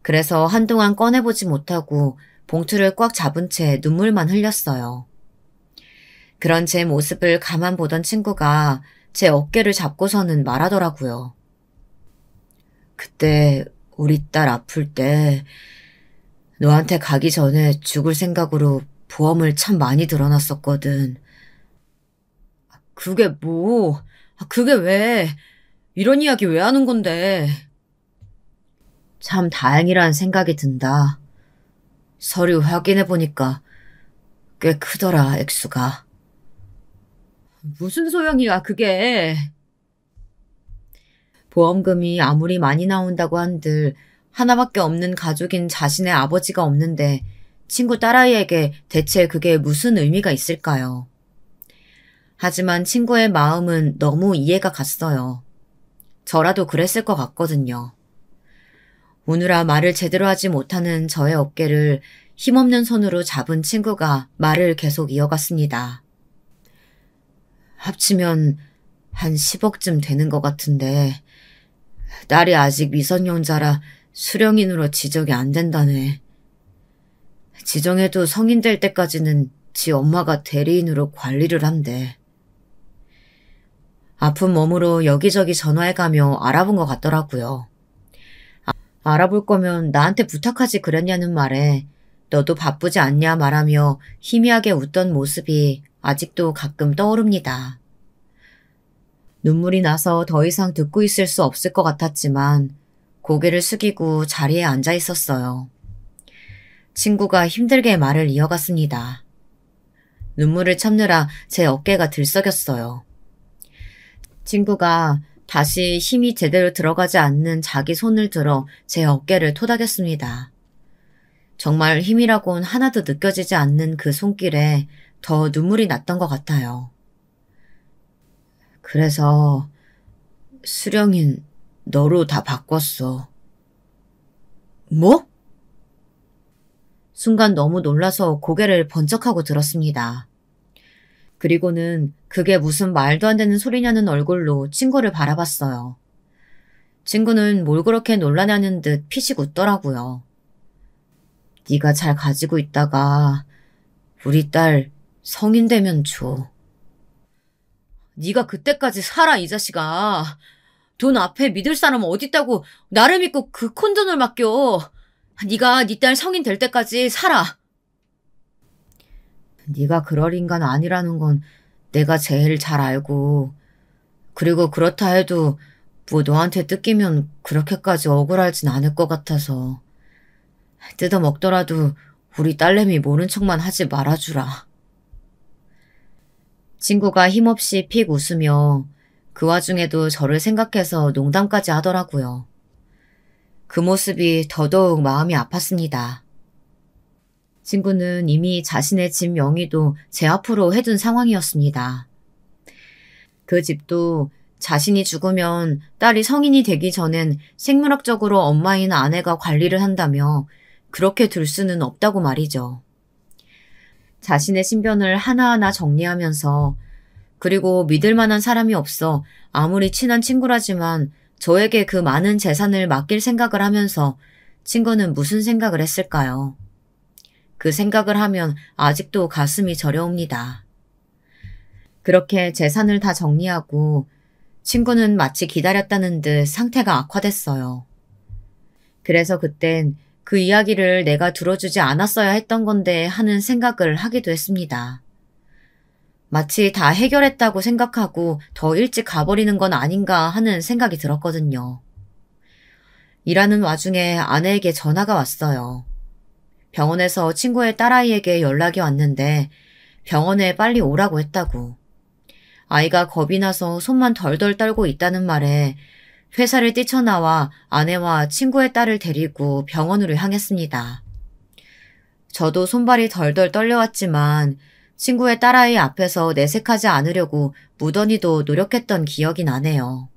그래서 한동안 꺼내보지 못하고 봉투를 꽉 잡은 채 눈물만 흘렸어요. 그런 제 모습을 가만 보던 친구가 제 어깨를 잡고서는 말하더라고요. 그때 우리 딸 아플 때 너한테 가기 전에 죽을 생각으로 보험을 참 많이 들어놨었거든. 그게 뭐? 그게 왜? 이런 이야기 왜 하는 건데? 참 다행이라는 생각이 든다. 서류 확인해보니까 꽤 크더라, 액수가. 무슨 소용이야, 그게. 보험금이 아무리 많이 나온다고 한들 하나밖에 없는 가족인 자신의 아버지가 없는데 친구 딸아이에게 대체 그게 무슨 의미가 있을까요? 하지만 친구의 마음은 너무 이해가 갔어요. 저라도 그랬을 것 같거든요. 오느라 말을 제대로 하지 못하는 저의 어깨를 힘없는 손으로 잡은 친구가 말을 계속 이어갔습니다. 합치면 한 10억쯤 되는 것 같은데 딸이 아직 미성년자라 수령인으로 지정이 안 된다네. 지정해도 성인 될 때까지는 지 엄마가 대리인으로 관리를 한대. 아픈 몸으로 여기저기 전화해가며 알아본 것 같더라고요. 알아볼 거면 나한테 부탁하지 그랬냐는 말에 너도 바쁘지 않냐 말하며 희미하게 웃던 모습이 아직도 가끔 떠오릅니다. 눈물이 나서 더 이상 듣고 있을 수 없을 것 같았지만 고개를 숙이고 자리에 앉아 있었어요. 친구가 힘들게 말을 이어갔습니다. 눈물을 참느라 제 어깨가 들썩였어요. 친구가 다시 힘이 제대로 들어가지 않는 자기 손을 들어 제 어깨를 토닥였습니다. 정말 힘이라곤 하나도 느껴지지 않는 그 손길에 더 눈물이 났던 것 같아요. 그래서 수령인 너로 다 바꿨어. 뭐? 순간 너무 놀라서 고개를 번쩍하고 들었습니다. 그리고는 그게 무슨 말도 안 되는 소리냐는 얼굴로 친구를 바라봤어요. 친구는 뭘 그렇게 놀라냐는 듯 피식 웃더라고요. 네가 잘 가지고 있다가 우리 딸 성인 되면 줘. 네가 그때까지 살아, 이 자식아. 돈 앞에 믿을 사람은 어딨다고 나를 믿고 그 콘돈을 맡겨. 네가 네 딸 성인 될 때까지 살아. 네가 그럴 인간 아니라는 건 내가 제일 잘 알고, 그리고 그렇다 해도 뭐 너한테 뜯기면 그렇게까지 억울하진 않을 것 같아서 뜯어먹더라도 우리 딸내미 모른 척만 하지 말아주라. 친구가 힘없이 픽 웃으며 그 와중에도 저를 생각해서 농담까지 하더라고요. 그 모습이 더더욱 마음이 아팠습니다. 친구는 이미 자신의 집 명의도 제 앞으로 해둔 상황이었습니다. 그 집도 자신이 죽으면 딸이 성인이 되기 전엔 생물학적으로 엄마인 아내가 관리를 한다며 그렇게 둘 수는 없다고 말이죠. 자신의 신변을 하나하나 정리하면서 그리고 믿을 만한 사람이 없어 아무리 친한 친구라지만 저에게 그 많은 재산을 맡길 생각을 하면서 친구는 무슨 생각을 했을까요? 그 생각을 하면 아직도 가슴이 저려옵니다. 그렇게 재산을 다 정리하고 친구는 마치 기다렸다는 듯 상태가 악화됐어요. 그래서 그땐 그 이야기를 내가 들어주지 않았어야 했던 건데 하는 생각을 하기도 했습니다. 마치 다 해결했다고 생각하고 더 일찍 가버리는 건 아닌가 하는 생각이 들었거든요. 일하는 와중에 아내에게 전화가 왔어요. 병원에서 친구의 딸아이에게 연락이 왔는데 병원에 빨리 오라고 했다고. 아이가 겁이 나서 손만 덜덜 떨고 있다는 말에 회사를 뛰쳐나와 아내와 친구의 딸을 데리고 병원으로 향했습니다. 저도 손발이 덜덜 떨려왔지만 친구의 딸아이 앞에서 내색하지 않으려고 무던히도 노력했던 기억이 나네요.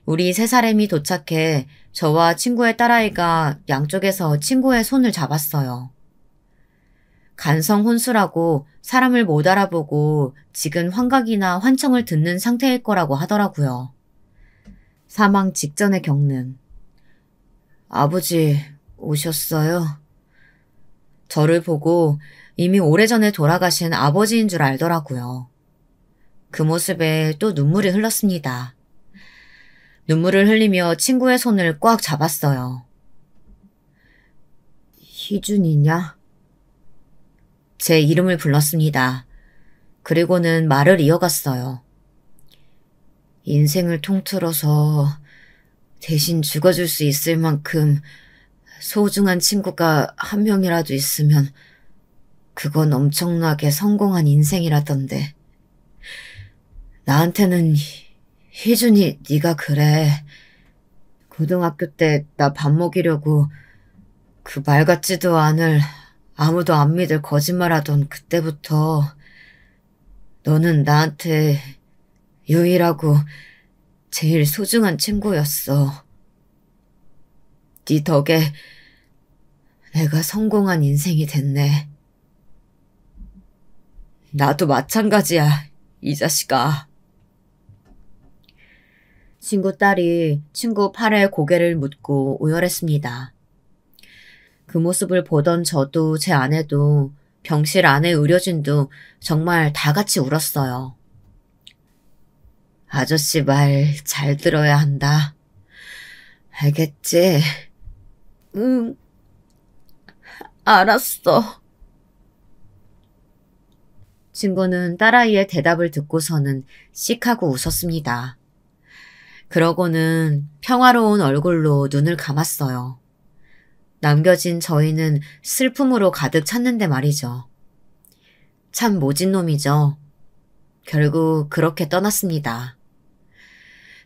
우리 세 사람이 도착해 저와 친구의 딸아이가 양쪽에서 친구의 손을 잡았어요. 간성 혼수라고 사람을 못 알아보고 지금 환각이나 환청을 듣는 상태일 거라고 하더라고요. 사망 직전에 겪는. 아버지 오셨어요? 저를 보고 이미 오래전에 돌아가신 아버지인 줄 알더라고요. 그 모습에 또 눈물이 흘렀습니다. 눈물을 흘리며 친구의 손을 꽉 잡았어요. 희준이냐? 제 이름을 불렀습니다. 그리고는 말을 이어갔어요. 인생을 통틀어서 대신 죽어줄 수 있을 만큼 소중한 친구가 한 명이라도 있으면 그건 엄청나게 성공한 인생이라던데. 나한테는 희준이 네가 그래. 고등학교 때 나 밥 먹이려고 그 말 같지도 않을 아무도 안 믿을 거짓말하던 그때부터 너는 나한테 유일하고 제일 소중한 친구였어. 네 덕에 내가 성공한 인생이 됐네. 나도 마찬가지야, 이 자식아. 친구 딸이 친구 팔에 고개를 묻고 오열했습니다. 그 모습을 보던 저도 제 아내도 병실 안의 의료진도 정말 다 같이 울었어요. 아저씨 말 잘 들어야 한다. 알겠지? 응, 알았어. 친구는 딸아이의 대답을 듣고서는 씩 하고 웃었습니다. 그러고는 평화로운 얼굴로 눈을 감았어요. 남겨진 저희는 슬픔으로 가득 찼는데 말이죠. 참 모진 놈이죠. 결국 그렇게 떠났습니다.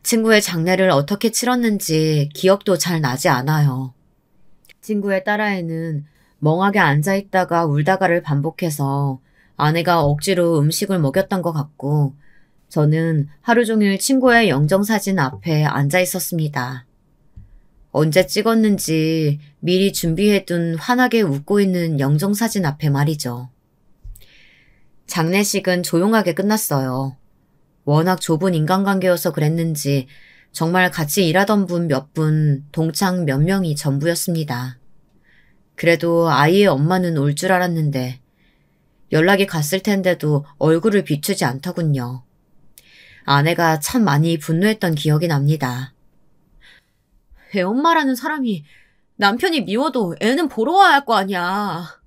친구의 장례를 어떻게 치렀는지 기억도 잘 나지 않아요. 친구의 딸아이는 멍하게 앉아있다가 울다가를 반복해서 아내가 억지로 음식을 먹였던 것 같고 저는 하루 종일 친구의 영정사진 앞에 앉아 있었습니다. 언제 찍었는지 미리 준비해둔 환하게 웃고 있는 영정사진 앞에 말이죠. 장례식은 조용하게 끝났어요. 워낙 좁은 인간관계여서 그랬는지 정말 같이 일하던 분 몇 분, 동창 몇 명이 전부였습니다. 그래도 아이의 엄마는 올 줄 알았는데 연락이 갔을 텐데도 얼굴을 비추지 않더군요. 아내가 참 많이 분노했던 기억이 납니다. 애 엄마라는 사람이 남편이 미워도 애는 보러 와야 할 거 아니야.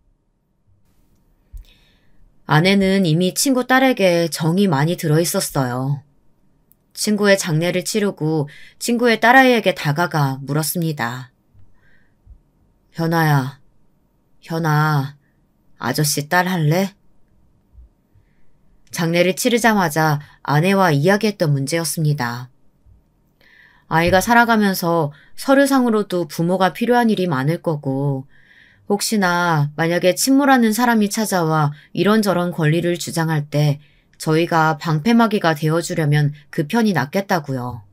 아내는 이미 친구 딸에게 정이 많이 들어있었어요. 친구의 장례를 치르고 친구의 딸아이에게 다가가 물었습니다. 현아, 아저씨 딸 할래? 장례를 치르자마자 아내와 이야기했던 문제였습니다. 아이가 살아가면서 서류상으로도 부모가 필요한 일이 많을 거고 혹시나 만약에 친모라는 사람이 찾아와 이런저런 권리를 주장할 때 저희가 방패막이가 되어주려면 그 편이 낫겠다고요.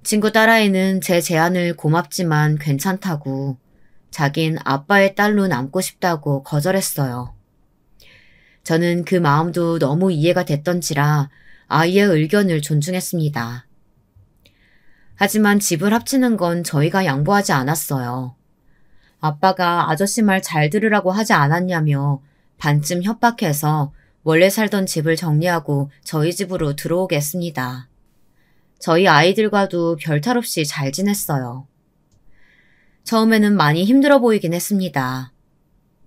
친구 딸아이는 제 제안을 고맙지만 괜찮다고 자긴 아빠의 딸로 남고 싶다고 거절했어요. 저는 그 마음도 너무 이해가 됐던지라 아이의 의견을 존중했습니다. 하지만 집을 합치는 건 저희가 양보하지 않았어요. 아빠가 아저씨 말 잘 들으라고 하지 않았냐며 반쯤 협박해서 원래 살던 집을 정리하고 저희 집으로 들어오게 했습니다. 저희 아이들과도 별탈 없이 잘 지냈어요. 처음에는 많이 힘들어 보이긴 했습니다.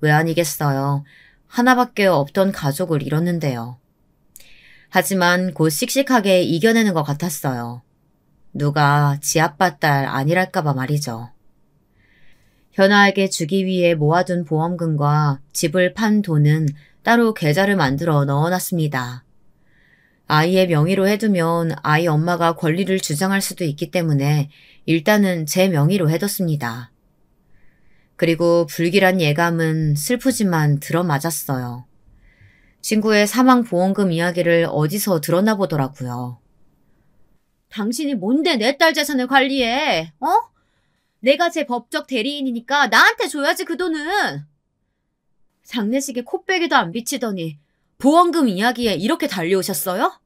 왜 아니겠어요. 하나밖에 없던 가족을 잃었는데요. 하지만 곧 씩씩하게 이겨내는 것 같았어요. 누가 지 아빠 딸 아니랄까봐 말이죠. 현아에게 주기 위해 모아둔 보험금과 집을 판 돈은 따로 계좌를 만들어 넣어놨습니다. 아이의 명의로 해두면 아이 엄마가 권리를 주장할 수도 있기 때문에 일단은 제 명의로 해뒀습니다. 그리고 불길한 예감은 슬프지만 들어맞았어요. 친구의 사망보험금 이야기를 어디서 들었나 보더라고요. 당신이 뭔데 내 딸 재산을 관리해? 어? 내가 제 법적 대리인이니까 나한테 줘야지 그 돈은. 장례식에 코빼기도 안 비치더니 보험금 이야기에 이렇게 달려오셨어요?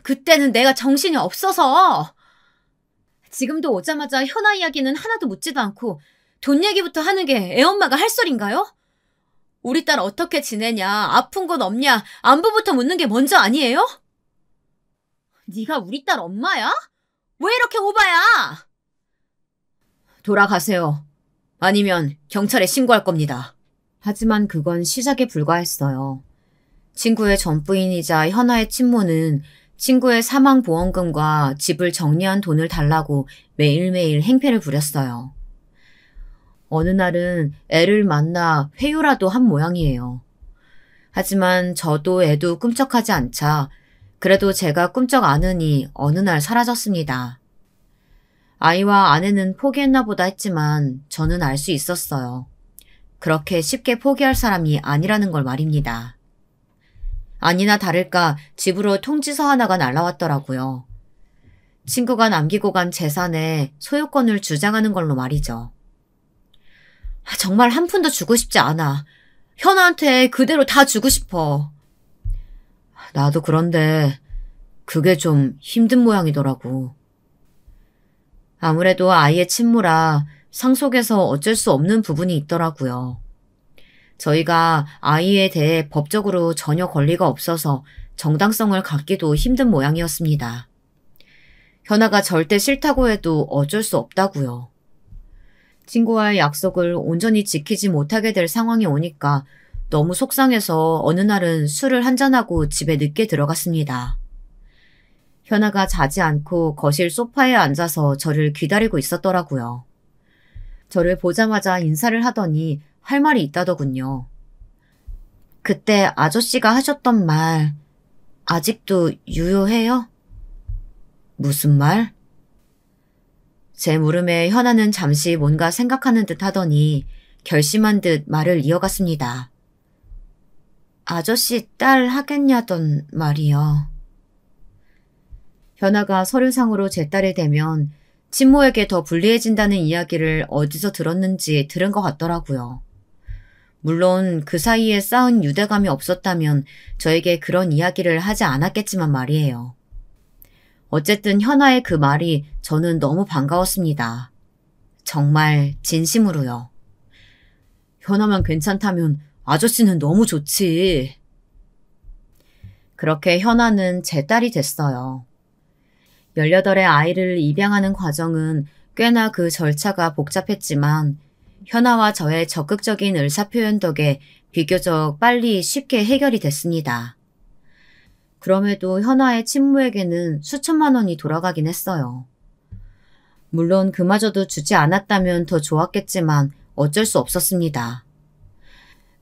그때는 내가 정신이 없어서. 지금도 오자마자 현아 이야기는 하나도 묻지도 않고 돈 얘기부터 하는 게 애엄마가 할 소린가요? 우리 딸 어떻게 지내냐, 아픈 건 없냐, 안부부터 묻는 게 먼저 아니에요? 네가 우리 딸 엄마야? 왜 이렇게 오바야? 돌아가세요. 아니면 경찰에 신고할 겁니다. 하지만 그건 시작에 불과했어요. 친구의 전부인이자 현아의 친모는 친구의 사망보험금과 집을 정리한 돈을 달라고 매일매일 행패를 부렸어요. 어느 날은 애를 만나 회유라도 한 모양이에요. 하지만 저도 애도 꿈쩍하지 않자 그래도 제가 꿈쩍 안으니 어느 날 사라졌습니다. 아이와 아내는 포기했나 보다 했지만 저는 알 수 있었어요. 그렇게 쉽게 포기할 사람이 아니라는 걸 말입니다. 아니나 다를까 집으로 통지서 하나가 날라왔더라고요. 친구가 남기고 간 재산에 소유권을 주장하는 걸로 말이죠. 정말 한 푼도 주고 싶지 않아. 현아한테 그대로 다 주고 싶어. 나도 그런데 그게 좀 힘든 모양이더라고. 아무래도 아이의 친모라 상속에서 어쩔 수 없는 부분이 있더라고요. 저희가 아이에 대해 법적으로 전혀 권리가 없어서 정당성을 갖기도 힘든 모양이었습니다. 현아가 절대 싫다고 해도 어쩔 수 없다고요. 친구와의 약속을 온전히 지키지 못하게 될 상황이 오니까 너무 속상해서 어느 날은 술을 한잔하고 집에 늦게 들어갔습니다. 현아가 자지 않고 거실 소파에 앉아서 저를 기다리고 있었더라고요. 저를 보자마자 인사를 하더니 할 말이 있다더군요. 그때 아저씨가 하셨던 말 아직도 유효해요? 무슨 말? 제 물음에 현아는 잠시 뭔가 생각하는 듯 하더니 결심한 듯 말을 이어갔습니다. 아저씨 딸 하겠냐던 말이요. 현아가 서류상으로 제 딸이 되면 친모에게 더 불리해진다는 이야기를 어디서 들었는지 들은 것 같더라고요. 물론 그 사이에 쌓은 유대감이 없었다면 저에게 그런 이야기를 하지 않았겠지만 말이에요. 어쨌든 현아의 그 말이 저는 너무 반가웠습니다. 정말 진심으로요. 현아만 괜찮다면 아저씨는 너무 좋지. 그렇게 현아는 제 딸이 됐어요. 18의 아이를 입양하는 과정은 꽤나 그 절차가 복잡했지만 현아와 저의 적극적인 의사표현 덕에 비교적 빨리 쉽게 해결이 됐습니다. 그럼에도 현아의 친모에게는 수천만 원이 돌아가긴 했어요. 물론 그마저도 주지 않았다면 더 좋았겠지만 어쩔 수 없었습니다.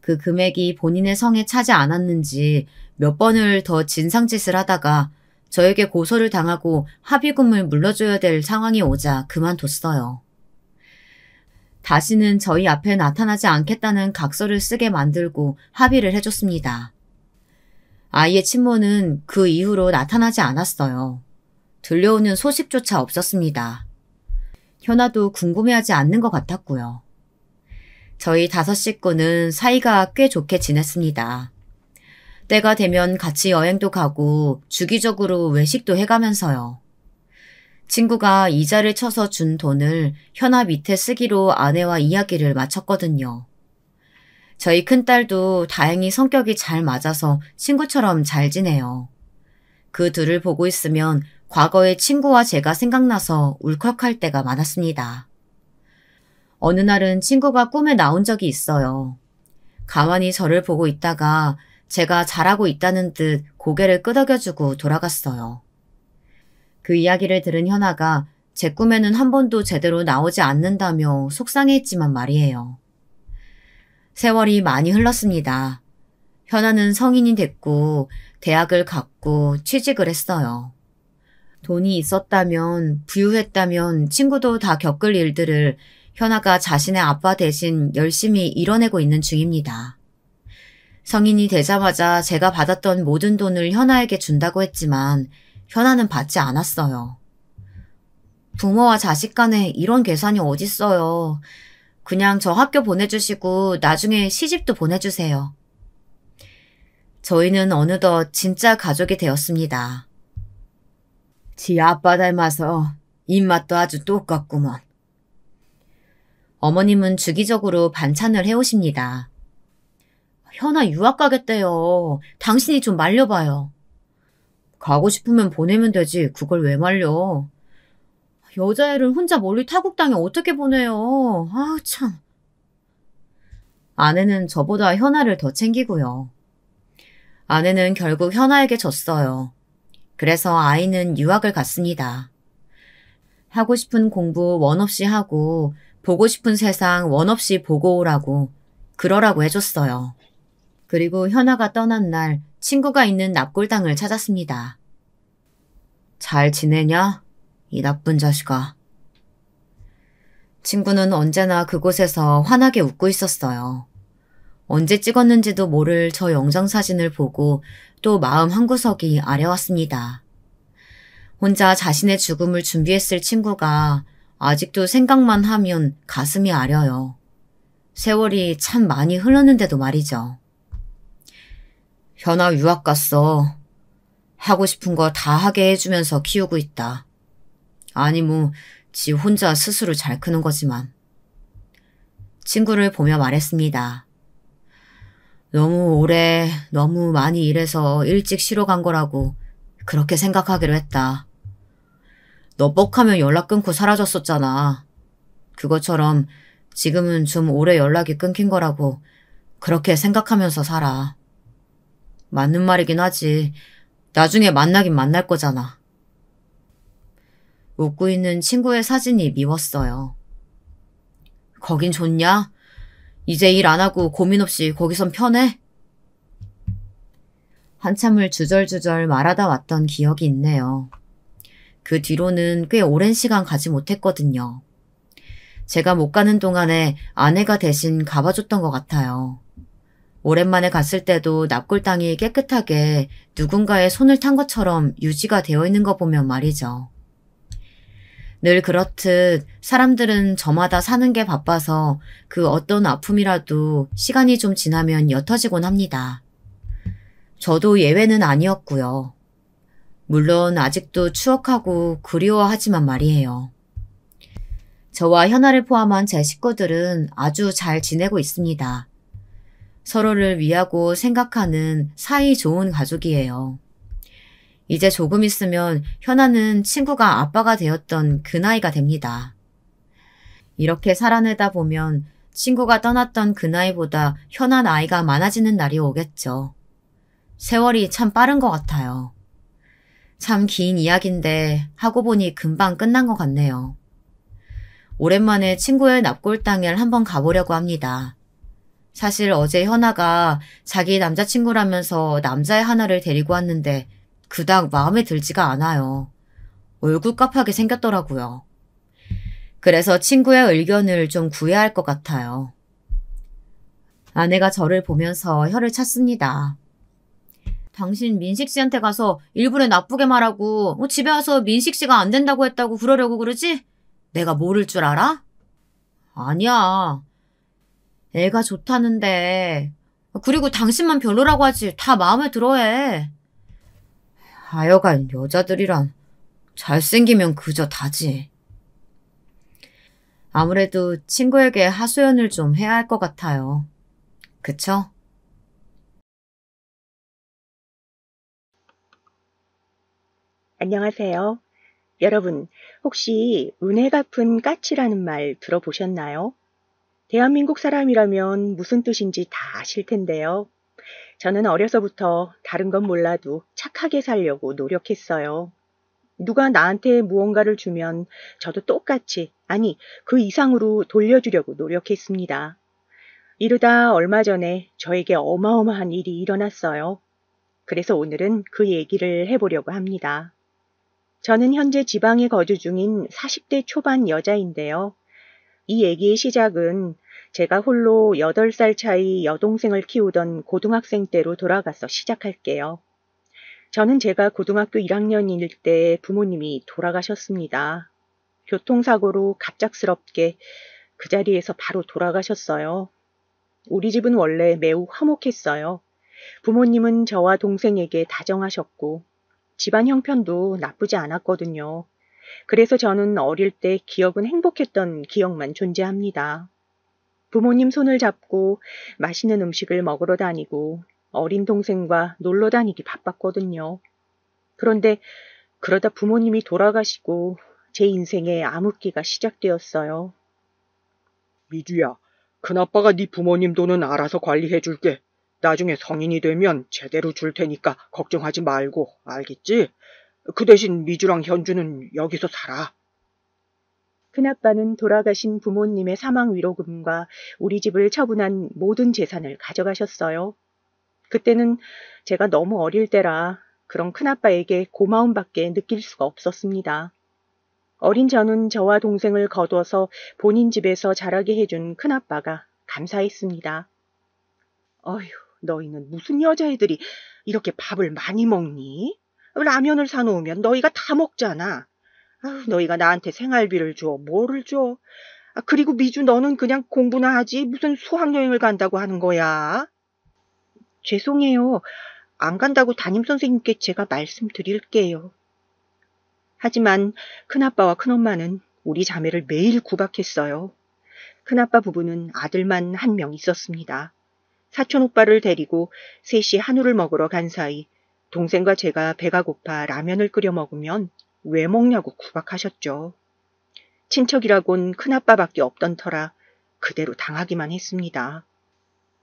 그 금액이 본인의 성에 차지 않았는지 몇 번을 더 진상짓을 하다가 저에게 고소를 당하고 합의금을 물러줘야 될 상황이 오자 그만뒀어요. 다시는 저희 앞에 나타나지 않겠다는 각서를 쓰게 만들고 합의를 해줬습니다. 아이의 친모는 그 이후로 나타나지 않았어요. 들려오는 소식조차 없었습니다. 현아도 궁금해하지 않는 것 같았고요. 저희 5 식구는 사이가 꽤 좋게 지냈습니다. 때가 되면 같이 여행도 가고 주기적으로 외식도 해가면서요. 친구가 이자를 쳐서 준 돈을 현아 밑에 쓰기로 아내와 이야기를 마쳤거든요. 저희 큰딸도 다행히 성격이 잘 맞아서 친구처럼 잘 지내요. 그 둘을 보고 있으면 과거의 친구와 제가 생각나서 울컥할 때가 많았습니다. 어느 날은 친구가 꿈에 나온 적이 있어요. 가만히 저를 보고 있다가 제가 잘하고 있다는 듯 고개를 끄덕여주고 돌아갔어요. 그 이야기를 들은 현아가 제 꿈에는 한 번도 제대로 나오지 않는다며 속상해했지만 말이에요. 세월이 많이 흘렀습니다. 현아는 성인이 됐고 대학을 갔고 취직을 했어요. 돈이 있었다면 부유했다면 친구도 다 겪을 일들을 현아가 자신의 아빠 대신 열심히 이뤄내고 있는 중입니다. 성인이 되자마자 제가 받았던 모든 돈을 현아에게 준다고 했지만 현아는 받지 않았어요. 부모와 자식 간에 이런 계산이 어딨어요. 그냥 저 학교 보내주시고 나중에 시집도 보내주세요. 저희는 어느덧 진짜 가족이 되었습니다. 지 아빠 닮아서 입맛도 아주 똑같구먼. 어머님은 주기적으로 반찬을 해오십니다. 현아 유학 가겠대요. 당신이 좀 말려봐요. 가고 싶으면 보내면 되지. 그걸 왜 말려. 여자애를 혼자 멀리 타국 땅에 어떻게 보내요. 아 참. 아내는 저보다 현아를 더 챙기고요. 아내는 결국 현아에게 졌어요. 그래서 아이는 유학을 갔습니다. 하고 싶은 공부 원 없이 하고 보고 싶은 세상 원 없이 보고 오라고 그러라고 해줬어요. 그리고 현아가 떠난 날 친구가 있는 납골당을 찾았습니다. 잘 지내냐? 이 나쁜 자식아. 친구는 언제나 그곳에서 환하게 웃고 있었어요. 언제 찍었는지도 모를 저 영상사진을 보고 또 마음 한구석이 아려왔습니다. 혼자 자신의 죽음을 준비했을 친구가 아직도 생각만 하면 가슴이 아려요. 세월이 참 많이 흘렀는데도 말이죠. 현아 유학 갔어. 하고 싶은 거 다 하게 해주면서 키우고 있다. 아니 지 혼자 스스로 잘 크는 거지만. 친구를 보며 말했습니다. 너무 오래 너무 많이 일해서 일찍 쉬러 간 거라고 그렇게 생각하기로 했다. 너 뻑하면 연락 끊고 사라졌었잖아. 그것처럼 지금은 좀 오래 연락이 끊긴 거라고 그렇게 생각하면서 살아. 맞는 말이긴 하지. 나중에 만나긴 만날 거잖아. 웃고 있는 친구의 사진이 미웠어요. 거긴 좋냐? 이제 일 안 하고 고민 없이 거기선 편해? 한참을 주절주절 말하다 왔던 기억이 있네요. 그 뒤로는 꽤 오랜 시간 가지 못했거든요. 제가 못 가는 동안에 아내가 대신 가봐줬던 것 같아요. 오랜만에 갔을 때도 납골당이 깨끗하게 누군가의 손을 탄 것처럼 유지가 되어 있는 거 보면 말이죠. 늘 그렇듯 사람들은 저마다 사는 게 바빠서 그 어떤 아픔이라도 시간이 좀 지나면 옅어지곤 합니다. 저도 예외는 아니었고요. 물론 아직도 추억하고 그리워하지만 말이에요. 저와 현아를 포함한 제 식구들은 아주 잘 지내고 있습니다. 서로를 위하고 생각하는 사이 좋은 가족이에요. 이제 조금 있으면 현아는 친구가 아빠가 되었던 그 나이가 됩니다. 이렇게 살아내다 보면 친구가 떠났던 그 나이보다 현아 나이가 많아지는 날이 오겠죠. 세월이 참 빠른 것 같아요. 참 긴 이야기인데 하고 보니 금방 끝난 것 같네요. 오랜만에 친구의 납골당을 한번 가보려고 합니다. 사실 어제 현아가 자기 남자친구라면서 남자애 하나를 데리고 왔는데 그닥 마음에 들지가 않아요. 얼굴깝하게 생겼더라고요. 그래서 친구의 의견을 좀 구해야 할 것 같아요. 아내가 저를 보면서 혀를 찼습니다. 당신 민식 씨한테 가서 일부러 나쁘게 말하고 집에 와서 민식 씨가 안 된다고 했다고 그러려고 그러지? 내가 모를 줄 알아? 아니야. 애가 좋다는데 그리고 당신만 별로라고 하지 다 마음에 들어해. 하여간 여자들이란 잘생기면 그저 다지. 아무래도 친구에게 하소연을 좀 해야 할 것 같아요. 그쵸?
안녕하세요. 여러분, 혹시 은혜 갚은 까치라는 말 들어보셨나요? 대한민국 사람이라면 무슨 뜻인지 다 아실 텐데요. 저는 어려서부터 다른 건 몰라도 착하게 살려고 노력했어요. 누가 나한테 무언가를 주면 저도 똑같이, 아니, 그 이상으로 돌려주려고 노력했습니다. 이러다 얼마 전에 저에게 어마어마한 일이 일어났어요. 그래서 오늘은 그 얘기를 해보려고 합니다. 저는 현재 지방에 거주 중인 40대 초반 여자인데요. 이 얘기의 시작은 제가 홀로 8살 차이 여동생을 키우던 고등학생 때로 돌아가서 시작할게요. 저는 제가 고등학교 1학년일 때 부모님이 돌아가셨습니다. 교통사고로 갑작스럽게 그 자리에서 바로 돌아가셨어요. 우리 집은 원래 매우 화목했어요. 부모님은 저와 동생에게 다정하셨고 집안 형편도 나쁘지 않았거든요. 그래서 저는 어릴 때 기억은 행복했던 기억만 존재합니다. 부모님 손을 잡고 맛있는 음식을 먹으러 다니고 어린 동생과 놀러 다니기 바빴거든요. 그런데 그러다 부모님이 돌아가시고 제 인생의 암흑기가 시작되었어요.
미주야, 큰아빠가 네 부모님 돈은 알아서 관리해줄게. 나중에 성인이 되면 제대로 줄 테니까 걱정하지 말고, 알겠지? 그 대신 미주랑 현주는 여기서 살아.
큰아빠는 돌아가신 부모님의 사망 위로금과 우리 집을 처분한 모든 재산을 가져가셨어요. 그때는 제가 너무 어릴 때라 그런 큰아빠에게 고마움밖에 느낄 수가 없었습니다. 어린 저는 저와 동생을 거둬서 본인 집에서 자라게 해준 큰아빠가 감사했습니다. 어휴, 너희는 무슨 여자애들이 이렇게 밥을 많이 먹니? 라면을 사놓으면 너희가 다 먹잖아. 아유, 너희가 나한테 생활비를 줘, 뭐를 줘? 그리고 미주 너는 그냥 공부나 하지 무슨 수학여행을 간다고 하는 거야? 죄송해요. 안 간다고 담임선생님께 제가 말씀드릴게요. 하지만 큰아빠와 큰엄마는 우리 자매를 매일 구박했어요. 큰아빠 부부는 아들만 한 명 있었습니다. 사촌 오빠를 데리고 셋이 한우를 먹으러 간 사이 동생과 제가 배가 고파 라면을 끓여 먹으면 왜 먹냐고 구박하셨죠. 친척이라곤 큰아빠밖에 없던 터라 그대로 당하기만 했습니다.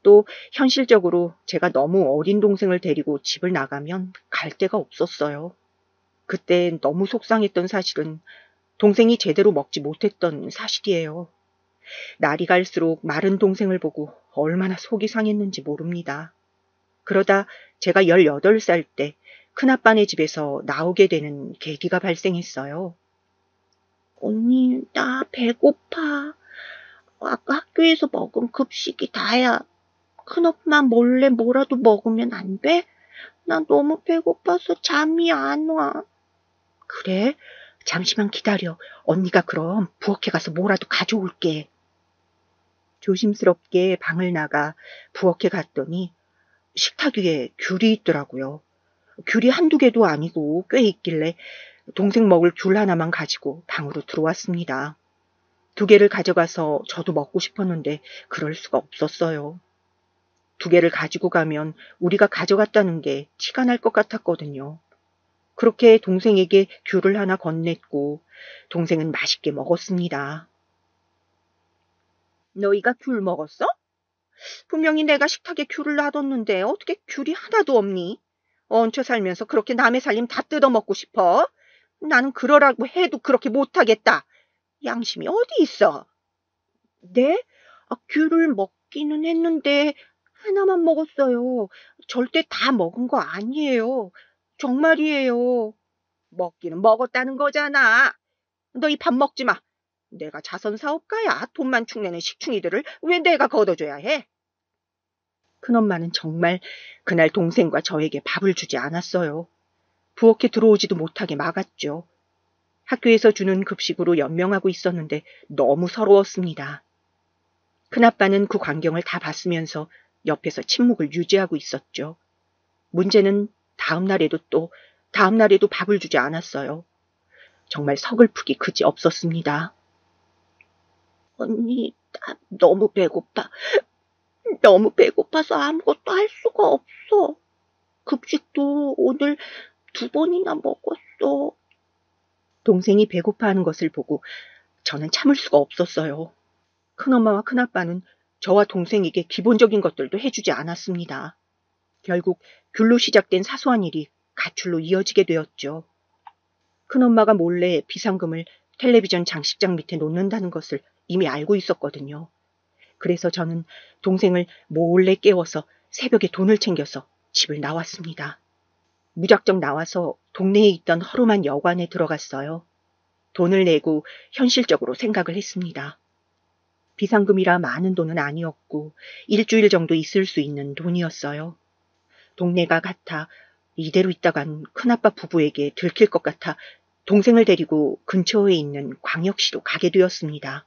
또 현실적으로 제가 너무 어린 동생을 데리고 집을 나가면 갈 데가 없었어요. 그때 너무 속상했던 사실은 동생이 제대로 먹지 못했던 사실이에요. 날이 갈수록 마른 동생을 보고 얼마나 속이 상했는지 모릅니다. 그러다 제가 18살 때 큰아빠네 집에서 나오게 되는 계기가 발생했어요. 언니, 나 배고파. 아까 학교에서 먹은 급식이 다야. 큰엄마 몰래 뭐라도 먹으면 안 돼? 나 너무 배고파서 잠이 안 와. 그래? 잠시만 기다려. 언니가 그럼 부엌에 가서 뭐라도 가져올게. 조심스럽게 방을 나가 부엌에 갔더니 식탁 위에 귤이 있더라고요. 귤이 한두 개도 아니고 꽤 있길래 동생 먹을 귤 하나만 가지고 방으로 들어왔습니다. 2개를 가져가서 저도 먹고 싶었는데 그럴 수가 없었어요. 2개를 가지고 가면 우리가 가져갔다는 게 티가 날 것 같았거든요. 그렇게 동생에게 귤을 하나 건넸고 동생은 맛있게 먹었습니다. 너희가 귤 먹었어? 분명히 내가 식탁에 귤을 놔뒀는데 어떻게 귤이 하나도 없니? 얹혀 살면서 그렇게 남의 살림 다 뜯어먹고 싶어? 나는 그러라고 해도 그렇게 못하겠다. 양심이 어디 있어? 네? 귤을 먹기는 했는데 하나만 먹었어요. 절대 다 먹은 거 아니에요. 정말이에요. 먹기는 먹었다는 거잖아. 너희 밥 먹지 마. 내가 자선사업가야. 돈만 축내는 식충이들을 왜 내가 걷어줘야 해? 큰엄마는 정말 그날 동생과 저에게 밥을 주지 않았어요. 부엌에 들어오지도 못하게 막았죠. 학교에서 주는 급식으로 연명하고 있었는데 너무 서러웠습니다. 큰아빠는 그 광경을 다 봤으면서 옆에서 침묵을 유지하고 있었죠. 문제는 다음 날에도 밥을 주지 않았어요. 정말 서글프기 그지 없었습니다. 언니, 나 너무 배고파. 너무 배고파서 아무것도 할 수가 없어. 급식도 오늘 2번이나 먹었어. 동생이 배고파하는 것을 보고 저는 참을 수가 없었어요. 큰엄마와 큰아빠는 저와 동생에게 기본적인 것들도 해주지 않았습니다. 결국 귤로 시작된 사소한 일이 가출로 이어지게 되었죠. 큰엄마가 몰래 비상금을 텔레비전 장식장 밑에 놓는다는 것을 이미 알고 있었거든요. 그래서 저는 동생을 몰래 깨워서 새벽에 돈을 챙겨서 집을 나왔습니다. 무작정 나와서 동네에 있던 허름한 여관에 들어갔어요. 돈을 내고 현실적으로 생각을 했습니다. 비상금이라 많은 돈은 아니었고 일주일 정도 있을 수 있는 돈이었어요. 동네가 같아 이대로 있다간 큰아빠 부부에게 들킬 것 같아 동생을 데리고 근처에 있는 광역시로 가게 되었습니다.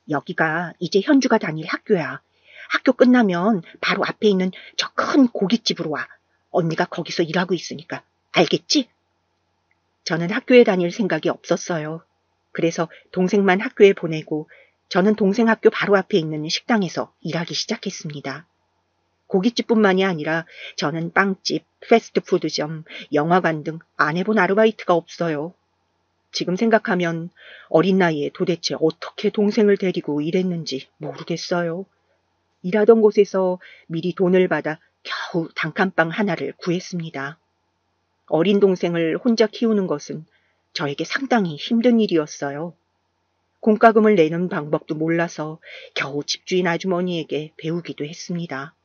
여기가 이제 현주가 다닐 학교야. 학교 끝나면 바로 앞에 있는 저 큰 고깃집으로 와. 언니가 거기서 일하고 있으니까. 알겠지? 저는 학교에 다닐 생각이 없었어요. 그래서 동생만 학교에 보내고 저는 동생 학교 바로 앞에 있는 식당에서 일하기 시작했습니다. 고깃집뿐만이 아니라 저는 빵집, 패스트푸드점, 영화관 등 안 해본 아르바이트가 없어요. 지금 생각하면 어린 나이에 도대체 어떻게 동생을 데리고 일했는지 모르겠어요. 일하던 곳에서 미리 돈을 받아 겨우 단칸방 하나를 구했습니다. 어린 동생을 혼자 키우는 것은 저에게 상당히 힘든 일이었어요. 공과금을 내는 방법도 몰라서 겨우 집주인 아주머니에게 배우기도 했습니다.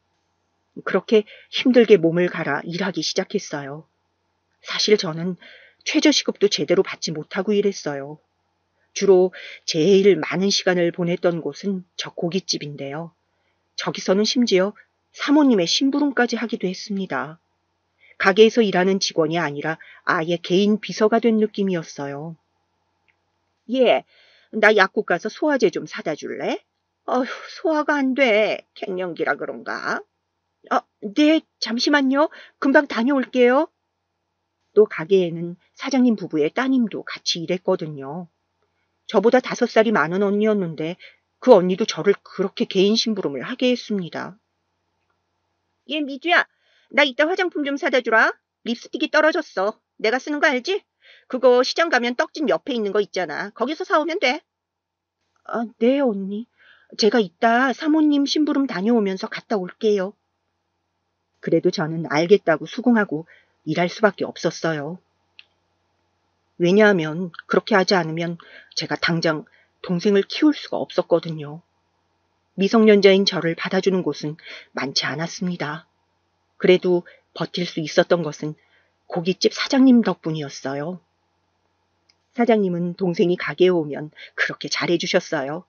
그렇게 힘들게 몸을 갈아 일하기 시작했어요. 사실 저는 최저시급도 제대로 받지 못하고 일했어요. 주로 제일 많은 시간을 보냈던 곳은 저 고깃집인데요. 저기서는 심지어 사모님의 심부름까지 하기도 했습니다. 가게에서 일하는 직원이 아니라 아예 개인 비서가 된 느낌이었어요. 예, 나 약국 가서 소화제 좀 사다 줄래? 어휴, 소화가 안 돼. 갱년기라 그런가? 네, 잠시만요. 금방 다녀올게요. 또 가게에는 사장님 부부의 따님도 같이 일했거든요. 저보다 5살이 많은 언니였는데 그 언니도 저를 그렇게 개인 심부름을 하게 했습니다. 예, 미주야. 나 이따 화장품 좀 사다 주라. 립스틱이 떨어졌어. 내가 쓰는 거 알지? 그거 시장 가면 떡집 옆에 있는 거 있잖아. 거기서 사오면 돼. 네, 언니. 제가 이따 사모님 심부름 다녀오면서 갔다 올게요. 그래도 저는 알겠다고 수긍하고 일할 수밖에 없었어요. 왜냐하면 그렇게 하지 않으면 제가 당장 동생을 키울 수가 없었거든요. 미성년자인 저를 받아주는 곳은 많지 않았습니다. 그래도 버틸 수 있었던 것은 고깃집 사장님 덕분이었어요. 사장님은 동생이 가게에 오면 그렇게 잘해주셨어요.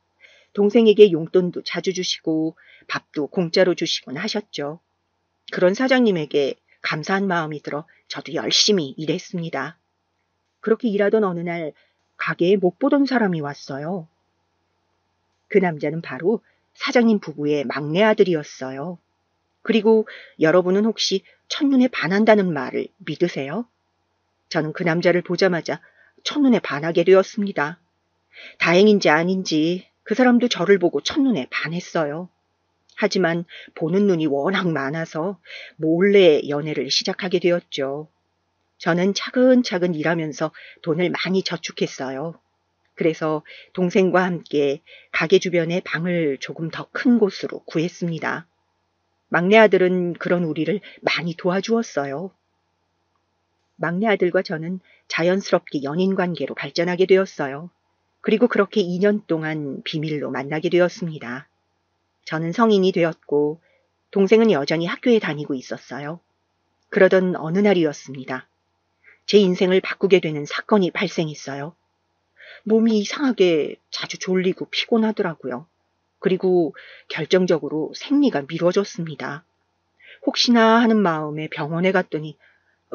동생에게 용돈도 자주 주시고 밥도 공짜로 주시곤 하셨죠. 그런 사장님에게 감사한 마음이 들어 저도 열심히 일했습니다. 그렇게 일하던 어느 날 가게에 못 보던 사람이 왔어요. 그 남자는 바로 사장님 부부의 막내 아들이었어요. 그리고 여러분은 혹시 첫눈에 반한다는 말을 믿으세요? 저는 그 남자를 보자마자 첫눈에 반하게 되었습니다. 다행인지 아닌지 그 사람도 저를 보고 첫눈에 반했어요. 하지만 보는 눈이 워낙 많아서 몰래 연애를 시작하게 되었죠. 저는 차근차근 일하면서 돈을 많이 저축했어요. 그래서 동생과 함께 가게 주변에 방을 조금 더 큰 곳으로 구했습니다. 막내 아들은 그런 우리를 많이 도와주었어요. 막내 아들과 저는 자연스럽게 연인 관계로 발전하게 되었어요. 그리고 그렇게 2년 동안 비밀로 만나게 되었습니다. 저는 성인이 되었고 동생은 여전히 학교에 다니고 있었어요. 그러던 어느 날이었습니다. 제 인생을 바꾸게 되는 사건이 발생했어요. 몸이 이상하게 자주 졸리고 피곤하더라고요. 그리고 결정적으로 생리가 미뤄졌습니다. 혹시나 하는 마음에 병원에 갔더니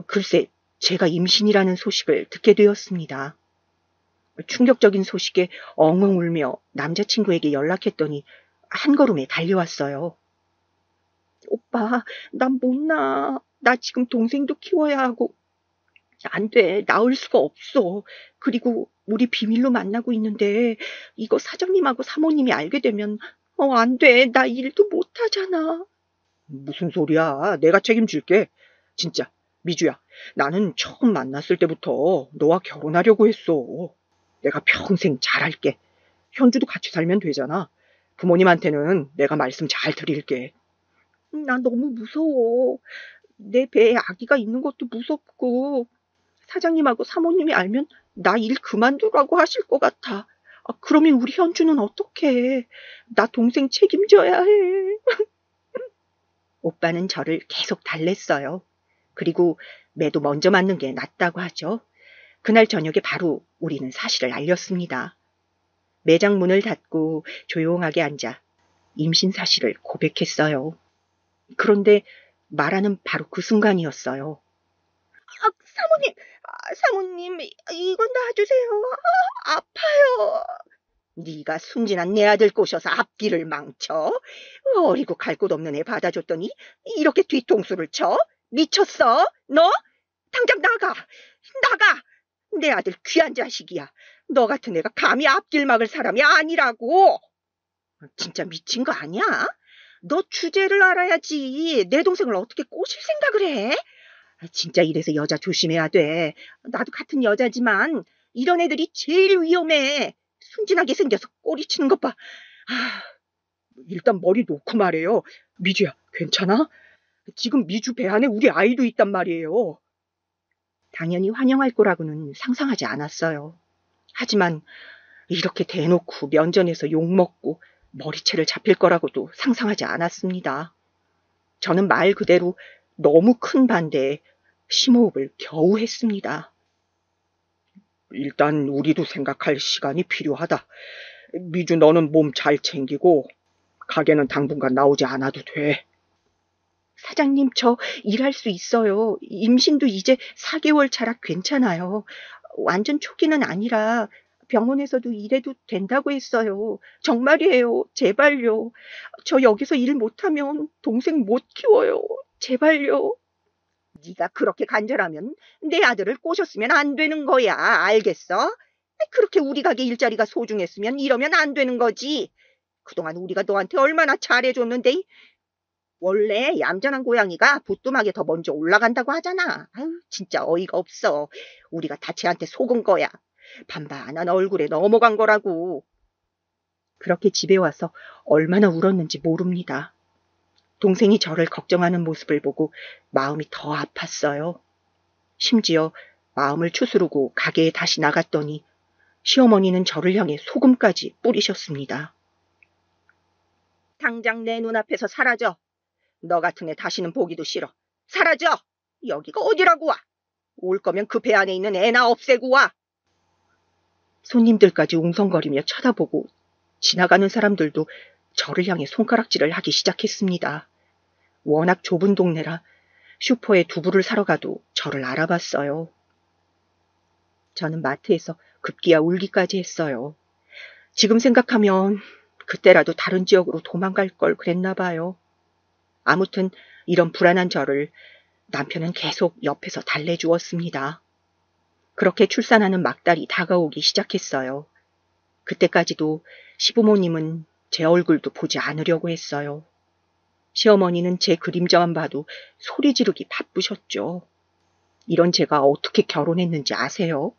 글쎄 제가 임신이라는 소식을 듣게 되었습니다. 충격적인 소식에 엉엉 울며 남자친구에게 연락했더니 한 걸음에 달려왔어요. 오빠, 난 못 나. 나 지금 동생도 키워야 하고. 안 돼. 나을 수가 없어. 그리고 우리 비밀로 만나고 있는데 이거 사장님하고 사모님이 알게 되면 안 돼. 나 일도 못 하잖아.
무슨 소리야. 내가 책임질게. 진짜, 미주야. 나는 처음 만났을 때부터 너와 결혼하려고 했어. 내가 평생 잘할게. 현주도 같이 살면 되잖아. 부모님한테는 내가 말씀 잘 드릴게.
난 너무 무서워. 내 배에 아기가 있는 것도 무섭고 사장님하고 사모님이 알면 나 일 그만두라고 하실 것 같아. 그러면 우리 현주는 어떡해. 나 동생 책임져야 해. 오빠는 저를 계속 달랬어요. 그리고 매도 먼저 맞는 게 낫다고 하죠. 그날 저녁에 바로 우리는 사실을 알렸습니다. 매장 문을 닫고 조용하게 앉아 임신 사실을 고백했어요. 그런데 말하는 바로 그 순간이었어요. 사모님, 사모님, 이건 놔주세요. 아파요. 네가 순진한 내 아들 꼬셔서 앞길을 망쳐? 어리고 갈 곳 없는 애 받아줬더니 이렇게 뒤통수를 쳐? 미쳤어? 너? 당장 나가! 나가! 내 아들 귀한 자식이야. 너 같은 애가 감히 앞길 막을 사람이 아니라고. 진짜 미친 거 아니야? 너 주제를 알아야지. 내 동생을 어떻게 꼬실 생각을 해? 진짜 이래서 여자 조심해야 돼. 나도 같은 여자지만 이런 애들이 제일 위험해. 순진하게 생겨서 꼬리치는 것 봐.
일단 머리 놓고 말해요. 미주야, 괜찮아? 지금 미주 배 안에 우리 아이도 있단 말이에요.
당연히 환영할 거라고는 상상하지 않았어요. 하지만 이렇게 대놓고 면전에서 욕먹고 머리채를 잡힐 거라고도 상상하지 않았습니다. 저는 말 그대로 너무 큰 반대에 심호흡을 겨우 했습니다.
일단 우리도 생각할 시간이 필요하다. 미주, 너는 몸 잘 챙기고 가게는 당분간 나오지 않아도 돼.
사장님, 저 일할 수 있어요. 임신도 이제 4개월 차라 괜찮아요. 완전 초기는 아니라 병원에서도 일해도 된다고 했어요. 정말이에요. 제발요. 저 여기서 일 못하면 동생 못 키워요. 제발요. 네가 그렇게 간절하면 내 아들을 꼬셨으면 안 되는 거야. 알겠어? 그렇게 우리 가게 일자리가 소중했으면 이러면 안 되는 거지. 그동안 우리가 너한테 얼마나 잘해줬는데. 원래 얌전한 고양이가 부뚜막에 더 먼저 올라간다고 하잖아. 아유, 진짜 어이가 없어. 우리가 다치한테 속은 거야. 반반한 얼굴에 넘어간 거라고. 그렇게 집에 와서 얼마나 울었는지 모릅니다. 동생이 저를 걱정하는 모습을 보고 마음이 더 아팠어요. 심지어 마음을 추스르고 가게에 다시 나갔더니 시어머니는 저를 향해 소금까지 뿌리셨습니다. 당장 내 눈앞에서 사라져. 너 같은 애 다시는 보기도 싫어. 사라져! 여기가 어디라고 와? 올 거면 그 배 안에 있는 애나 없애고 와. 손님들까지 웅성거리며 쳐다보고 지나가는 사람들도 저를 향해 손가락질을 하기 시작했습니다. 워낙 좁은 동네라 슈퍼에 두부를 사러 가도 저를 알아봤어요. 저는 마트에서 급기야 울기까지 했어요. 지금 생각하면 그때라도 다른 지역으로 도망갈 걸 그랬나 봐요. 아무튼 이런 불안한 저를 남편은 계속 옆에서 달래주었습니다. 그렇게 출산하는 막달이 다가오기 시작했어요. 그때까지도 시부모님은 제 얼굴도 보지 않으려고 했어요. 시어머니는 제 그림자만 봐도 소리 지르기 바쁘셨죠. 이런 제가 어떻게 결혼했는지 아세요?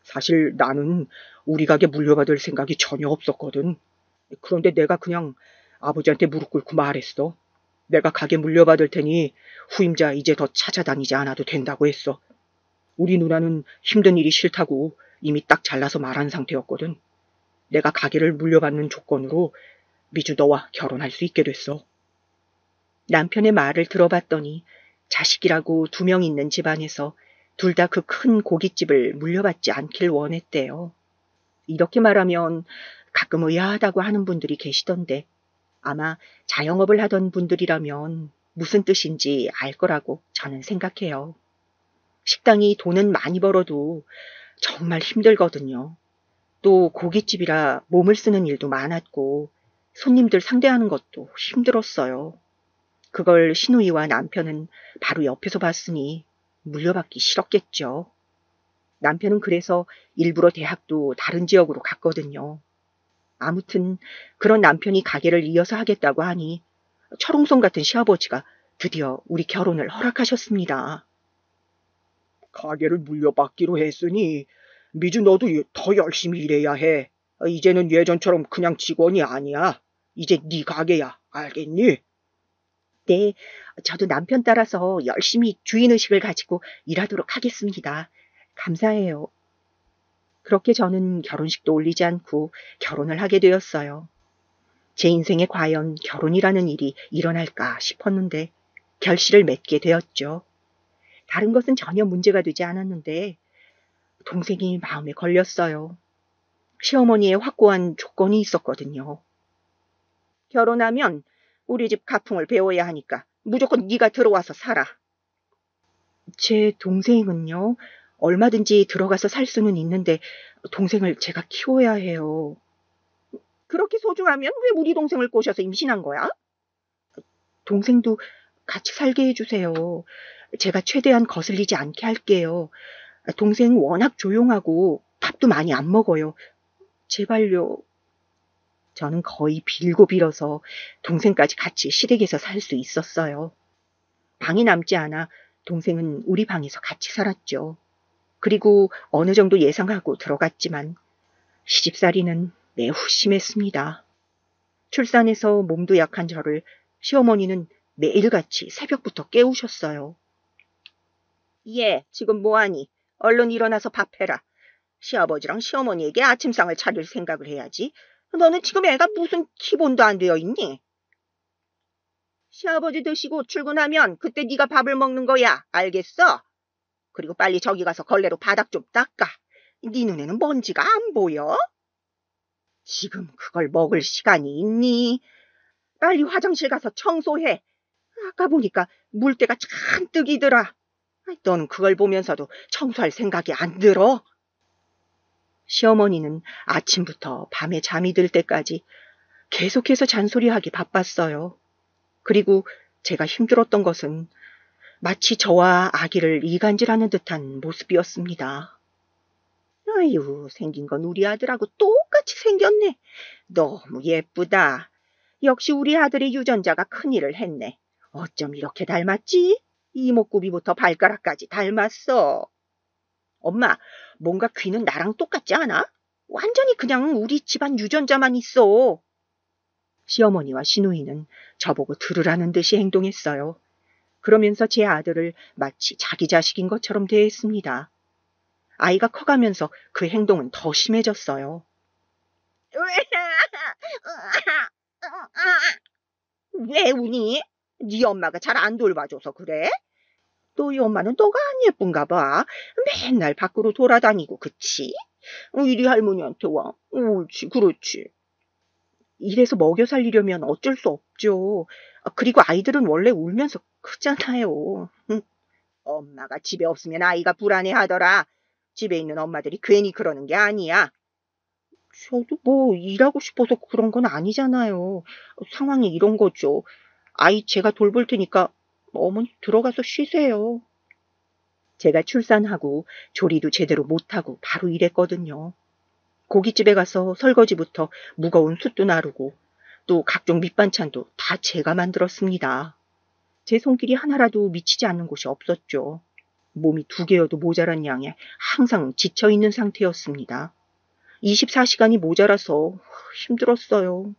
사실 나는 우리 가게 물려받을 생각이 전혀 없었거든. 그런데 내가 그냥 아버지한테 무릎 꿇고 말했어. 내가 가게 물려받을 테니 후임자 이제 더 찾아다니지 않아도 된다고 했어. 우리 누나는 힘든 일이 싫다고 이미 딱 잘라서 말한 상태였거든. 내가 가게를 물려받는 조건으로 미주 너와 결혼할 수 있게 됐어.
남편의 말을 들어봤더니 자식이라고 2명 있는 집안에서 둘 다 그 큰 고깃집을 물려받지 않길 원했대요. 이렇게 말하면 가끔 의아하다고 하는 분들이 계시던데 아마 자영업을 하던 분들이라면 무슨 뜻인지 알 거라고 저는 생각해요. 식당이 돈은 많이 벌어도 정말 힘들거든요. 또 고깃집이라 몸을 쓰는 일도 많았고 손님들 상대하는 것도 힘들었어요. 그걸 신우이와 남편은 바로 옆에서 봤으니 물려받기 싫었겠죠. 남편은 그래서 일부러 대학도 다른 지역으로 갔거든요. 아무튼 그런 남편이 가게를 이어서 하겠다고 하니 철옹성 같은 시아버지가 드디어 우리 결혼을 허락하셨습니다.
가게를 물려받기로 했으니 미주 너도 더 열심히 일해야 해. 이제는 예전처럼 그냥 직원이 아니야. 이제 네 가게야. 알겠니?
네, 저도 남편 따라서 열심히 주인의식을 가지고 일하도록 하겠습니다. 감사해요. 그렇게 저는 결혼식도 올리지 않고 결혼을 하게 되었어요. 제 인생에 과연 결혼이라는 일이 일어날까 싶었는데 결실을 맺게 되었죠. 다른 것은 전혀 문제가 되지 않았는데 동생이 마음에 걸렸어요. 시어머니의 확고한 조건이 있었거든요. 결혼하면 우리 집 가풍을 배워야 하니까 무조건 네가 들어와서 살아. 제 동생은요, 얼마든지 들어가서 살 수는 있는데 동생을 제가 키워야 해요. 그렇게 소중하면 왜 우리 동생을 꼬셔서 임신한 거야? 동생도 같이 살게 해주세요. 제가 최대한 거슬리지 않게 할게요. 동생 워낙 조용하고 밥도 많이 안 먹어요. 제발요. 저는 거의 빌고 빌어서 동생까지 같이 시댁에서 살 수 있었어요. 방이 남지 않아 동생은 우리 방에서 같이 살았죠. 그리고 어느 정도 예상하고 들어갔지만 시집살이는 매우 심했습니다. 출산해서 몸도 약한 저를 시어머니는 매일같이 새벽부터 깨우셨어요. 예, 지금 뭐하니? 얼른 일어나서 밥해라. 시아버지랑 시어머니에게 아침상을 차릴 생각을 해야지. 너는 지금 애가 무슨 기본도 안 되어 있니? 시아버지 드시고 출근하면 그때 네가 밥을 먹는 거야. 알겠어? 그리고 빨리 저기 가서 걸레로 바닥 좀 닦아. 네 눈에는 먼지가 안 보여? 지금 그걸 먹을 시간이 있니? 빨리 화장실 가서 청소해. 아까 보니까 물때가 잔뜩이더라. 너는 그걸 보면서도 청소할 생각이 안 들어? 시어머니는 아침부터 밤에 잠이 들 때까지 계속해서 잔소리하기 바빴어요. 그리고 제가 힘들었던 것은 마치 저와 아기를 이간질하는 듯한 모습이었습니다. 아유, 생긴 건 우리 아들하고 똑같이 생겼네. 너무 예쁘다. 역시 우리 아들의 유전자가 큰일을 했네. 어쩜 이렇게 닮았지? 이목구비부터 발가락까지 닮았어. 엄마, 뭔가 귀는 나랑 똑같지 않아? 완전히 그냥 우리 집안 유전자만 있어. 시어머니와 시누이는 저보고 들으라는 듯이 행동했어요. 그러면서 제 아들을 마치 자기 자식인 것처럼 대했습니다. 아이가 커가면서 그 행동은 더 심해졌어요. 왜 우니? 네 엄마가 잘 안 돌봐줘서 그래? 너희 엄마는 너가 안 예쁜가 봐. 맨날 밖으로 돌아다니고, 그치? 이리 할머니한테 와. 옳지, 그렇지. 이래서 먹여 살리려면 어쩔 수 없죠. 그리고 아이들은 원래 울면서 크잖아요. 엄마가 집에 없으면 아이가 불안해하더라. 집에 있는 엄마들이 괜히 그러는 게 아니야. 저도 뭐 일하고 싶어서 그런 건 아니잖아요. 상황이 이런 거죠. 아이 제가 돌볼 테니까 어머니 들어가서 쉬세요. 제가 출산하고 조리도 제대로 못하고 바로 일했거든요. 고깃집에 가서 설거지부터 무거운 숯도 나르고 또 각종 밑반찬도 다 제가 만들었습니다. 제 손길이 하나라도 미치지 않는 곳이 없었죠. 몸이 2개여도 모자란 양에 항상 지쳐있는 상태였습니다. 24시간이 모자라서 힘들었어요.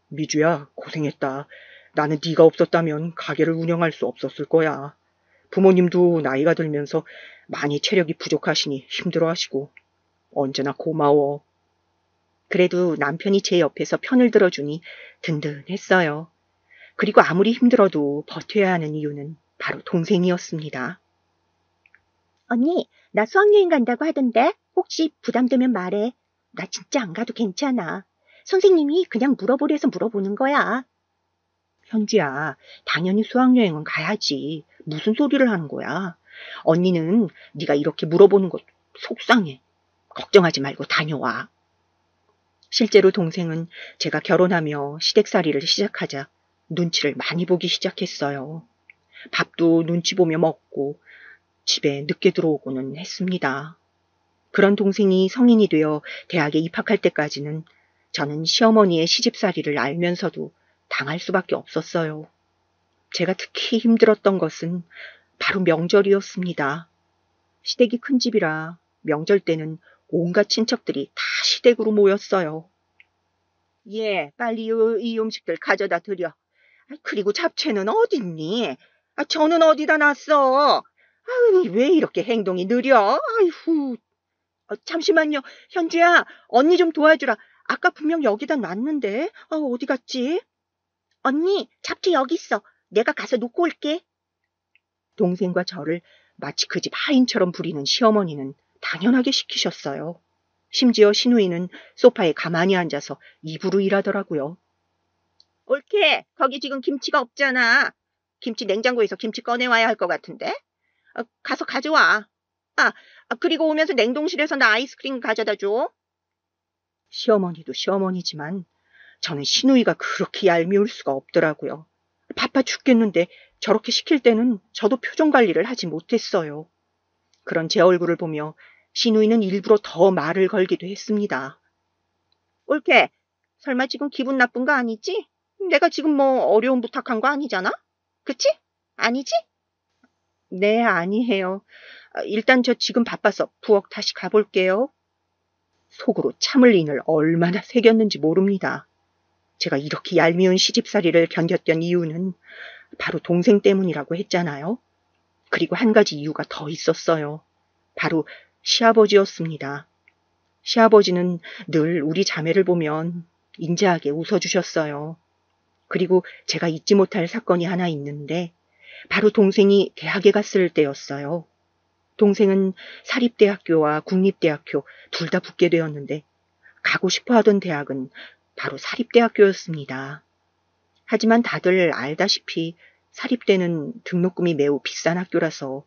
미주야, 고생했다. 나는 네가 없었다면 가게를 운영할 수 없었을 거야. 부모님도 나이가 들면서 많이 체력이 부족하시니 힘들어하시고 언제나 고마워.
그래도 남편이 제 옆에서 편을 들어주니 든든했어요. 그리고 아무리 힘들어도 버텨야 하는 이유는 바로 동생이었습니다. 언니, 나 수학여행 간다고 하던데 혹시 부담되면 말해. 나 진짜 안 가도 괜찮아. 선생님이 그냥 물어보래서 물어보는 거야. 현주야, 당연히 수학여행은 가야지. 무슨 소리를 하는 거야. 언니는 네가 이렇게 물어보는 거 속상해. 걱정하지 말고 다녀와. 실제로 동생은 제가 결혼하며 시댁살이를 시작하자 눈치를 많이 보기 시작했어요. 밥도 눈치 보며 먹고 집에 늦게 들어오고는 했습니다. 그런 동생이 성인이 되어 대학에 입학할 때까지는 저는 시어머니의 시집살이를 알면서도 당할 수밖에 없었어요. 제가 특히 힘들었던 것은 바로 명절이었습니다. 시댁이 큰 집이라 명절 때는 온갖 친척들이 다 시댁으로 모였어요. 예, 빨리 이 음식들 가져다 드려. 그리고 잡채는 어딨니? 저는 어디다 놨어? 왜 이렇게 행동이 느려? 아이고. 잠시만요. 현주야, 언니 좀 도와주라. 아까 분명 여기다 놨는데. 어디 갔지? 언니, 잡채 여기 있어. 내가 가서 놓고 올게. 동생과 저를 마치 그 집 하인처럼 부리는 시어머니는 당연하게 시키셨어요. 심지어 시누이는 소파에 가만히 앉아서 입으로 일하더라고요. 옳게, 거기 지금 김치가 없잖아. 김치 냉장고에서 김치 꺼내와야 할 것 같은데. 가서 가져와. 그리고 오면서 냉동실에서 나 아이스크림 가져다 줘. 시어머니도 시어머니지만 저는 시누이가 그렇게 얄미울 수가 없더라고요. 바빠 죽겠는데 저렇게 시킬 때는 저도 표정 관리를 하지 못했어요. 그런 제 얼굴을 보며 시누이는 일부러 더 말을 걸기도 했습니다. 옳게, 설마 지금 기분 나쁜 거 아니지? 내가 지금 뭐 어려운 부탁한 거 아니잖아? 그치? 아니지? 네, 아니에요. 일단 저 지금 바빠서 부엌 다시 가볼게요. 속으로 참을 인을 얼마나 새겼는지 모릅니다. 제가 이렇게 얄미운 시집살이를 견뎠던 이유는 바로 동생 때문이라고 했잖아요. 그리고 한 가지 이유가 더 있었어요. 바로 시아버지였습니다. 시아버지는 늘 우리 자매를 보면 인자하게 웃어주셨어요. 그리고 제가 잊지 못할 사건이 하나 있는데 바로 동생이 대학에 갔을 때였어요. 동생은 사립대학교와 국립대학교 둘 다 붙게 되었는데 가고 싶어 하던 대학은 바로 사립대학교였습니다. 하지만 다들 알다시피 사립대는 등록금이 매우 비싼 학교라서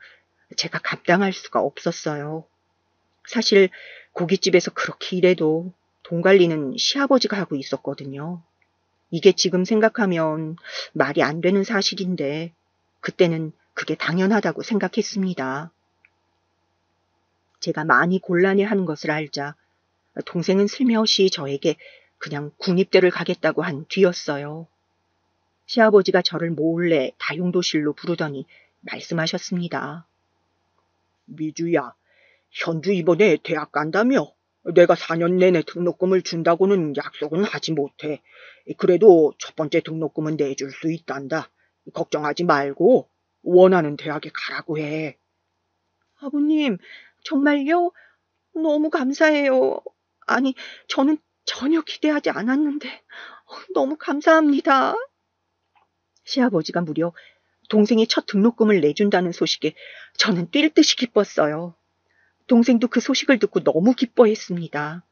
제가 감당할 수가 없었어요. 사실 고깃집에서 그렇게 일해도 돈 관리는 시아버지가 하고 있었거든요. 이게 지금 생각하면 말이 안 되는 사실인데 그때는 그게 당연하다고 생각했습니다. 제가 많이 곤란해하는 것을 알자 동생은 슬며시 저에게 그냥 국립대를 가겠다고 한 뒤였어요. 시아버지가 저를 몰래 다용도실로 부르더니 말씀하셨습니다.
미주야, 현주 이번에 대학 간다며? 내가 4년 내내 등록금을 준다고는 약속은 하지 못해. 그래도 첫 번째 등록금은 내줄 수 있단다. 걱정하지 말고 원하는 대학에 가라고 해.
아버님, 정말요? 너무 감사해요. 아니, 저는 전혀 기대하지 않았는데 너무 감사합니다. 시아버지가 무려 동생이 첫 등록금을 내준다는 소식에 저는 뛸 듯이 기뻤어요. 동생도 그 소식을 듣고 너무 기뻐했습니다.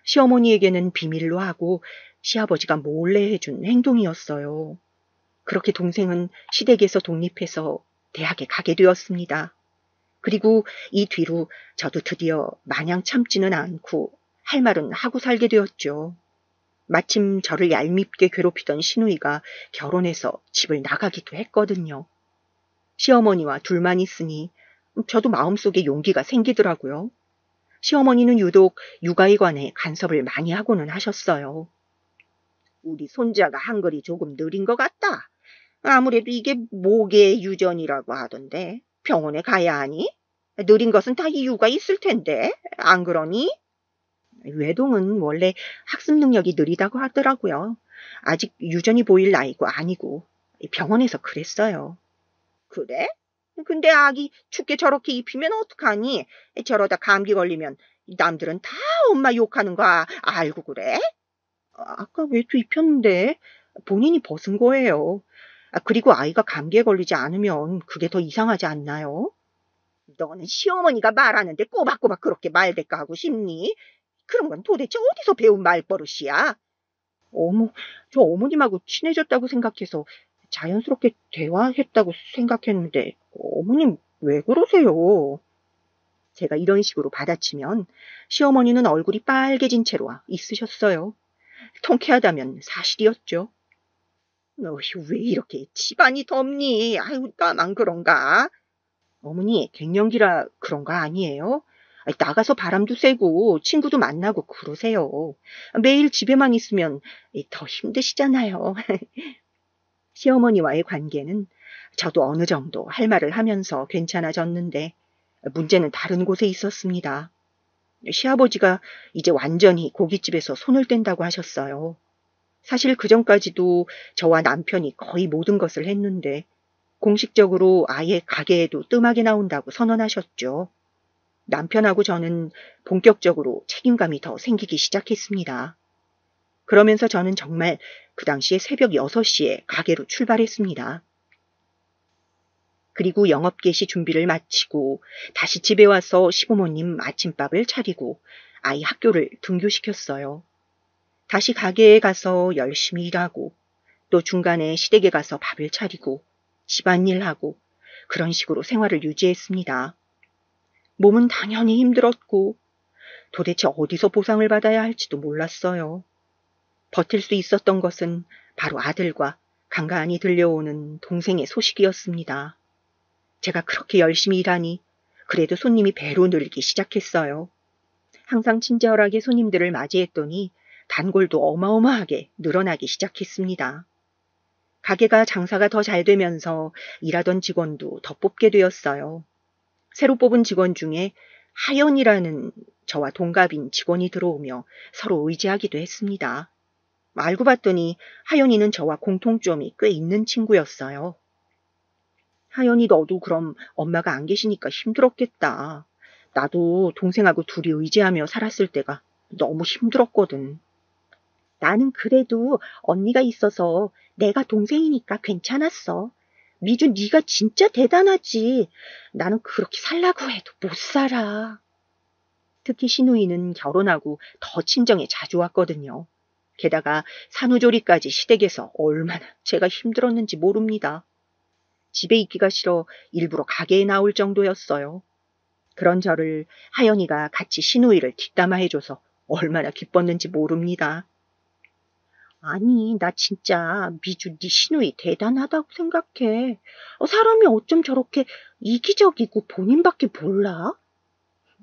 시어머니에게는 비밀로 하고 시아버지가 몰래 해준 행동이었어요. 그렇게 동생은 시댁에서 독립해서 대학에 가게 되었습니다. 그리고 이 뒤로 저도 드디어 마냥 참지는 않고 할 말은 하고 살게 되었죠. 마침 저를 얄밉게 괴롭히던 시누이가 결혼해서 집을 나가기도 했거든요. 시어머니와 둘만 있으니 저도 마음속에 용기가 생기더라고요. 시어머니는 유독 육아에 관해 간섭을 많이 하고는 하셨어요. 우리 손자가 한글이 조금 느린 것 같다. 아무래도 이게 목의 유전이라고 하던데 병원에 가야 하니? 느린 것은 다 이유가 있을 텐데 안 그러니? 외동은 원래 학습 능력이 느리다고 하더라고요. 아직 유전이 보일 나이고 아니고 병원에서 그랬어요. 그래? 근데 아기 춥게 저렇게 입히면 어떡하니? 저러다 감기 걸리면 남들은 다 엄마 욕하는 거 알고 그래? 아까 외투 입혔는데 본인이 벗은 거예요. 그리고 아이가 감기에 걸리지 않으면 그게 더 이상하지 않나요? 너는 시어머니가 말하는데 꼬박꼬박 그렇게 말대꾸하고 싶니? 그런 건 도대체 어디서 배운 말버릇이야? 어머, 저 어머님하고 친해졌다고 생각해서 자연스럽게 대화했다고 생각했는데 어머님 왜 그러세요? 제가 이런 식으로 받아치면 시어머니는 얼굴이 빨개진 채로 있으셨어요. 통쾌하다면 사실이었죠. 어휴, 왜 이렇게 집안이 덥니? 아유, 나만 그런가? 어머니, 갱년기라 그런 거 아니에요? 아이, 나가서 바람도 쐬고 친구도 만나고 그러세요. 매일 집에만 있으면 더 힘드시잖아요. 시어머니와의 관계는 저도 어느 정도 할 말을 하면서 괜찮아졌는데 문제는 다른 곳에 있었습니다. 시아버지가 이제 완전히 고깃집에서 손을 뗀다고 하셨어요. 사실 그전까지도 저와 남편이 거의 모든 것을 했는데 공식적으로 아예 가게에도 뜸하게 나온다고 선언하셨죠. 남편하고 저는 본격적으로 책임감이 더 생기기 시작했습니다. 그러면서 저는 정말 그 당시에 새벽 6시에 가게로 출발했습니다. 그리고 영업 개시 준비를 마치고 다시 집에 와서 시부모님 아침밥을 차리고 아이 학교를 등교시켰어요. 다시 가게에 가서 열심히 일하고 또 중간에 시댁에 가서 밥을 차리고 집안일하고 그런 식으로 생활을 유지했습니다. 몸은 당연히 힘들었고 도대체 어디서 보상을 받아야 할지도 몰랐어요. 버틸 수 있었던 것은 바로 아들과 간간히 들려오는 동생의 소식이었습니다. 제가 그렇게 열심히 일하니 그래도 손님이 배로 늘기 시작했어요. 항상 친절하게 손님들을 맞이했더니 단골도 어마어마하게 늘어나기 시작했습니다. 가게가 장사가 더 잘 되면서 일하던 직원도 더 뽑게 되었어요. 새로 뽑은 직원 중에 하연이라는 저와 동갑인 직원이 들어오며 서로 의지하기도 했습니다. 알고 봤더니 하연이는 저와 공통점이 꽤 있는 친구였어요. 하연이 너도 그럼 엄마가 안 계시니까 힘들었겠다. 나도 동생하고 둘이 의지하며 살았을 때가 너무 힘들었거든. 나는 그래도 언니가 있어서 내가 동생이니까 괜찮았어. 미주 네가 진짜 대단하지. 나는 그렇게 살라고 해도 못 살아. 특히 시누이는 결혼하고 더 친정에 자주 왔거든요. 게다가 산후조리까지 시댁에서 얼마나 제가 힘들었는지 모릅니다. 집에 있기가 싫어 일부러 가게에 나올 정도였어요. 그런 저를 하연이가 같이 시누이를 뒷담화해줘서 얼마나 기뻤는지 모릅니다. 아니, 나 진짜 미주 네 시누이 대단하다고 생각해. 사람이 어쩜 저렇게 이기적이고 본인밖에 몰라?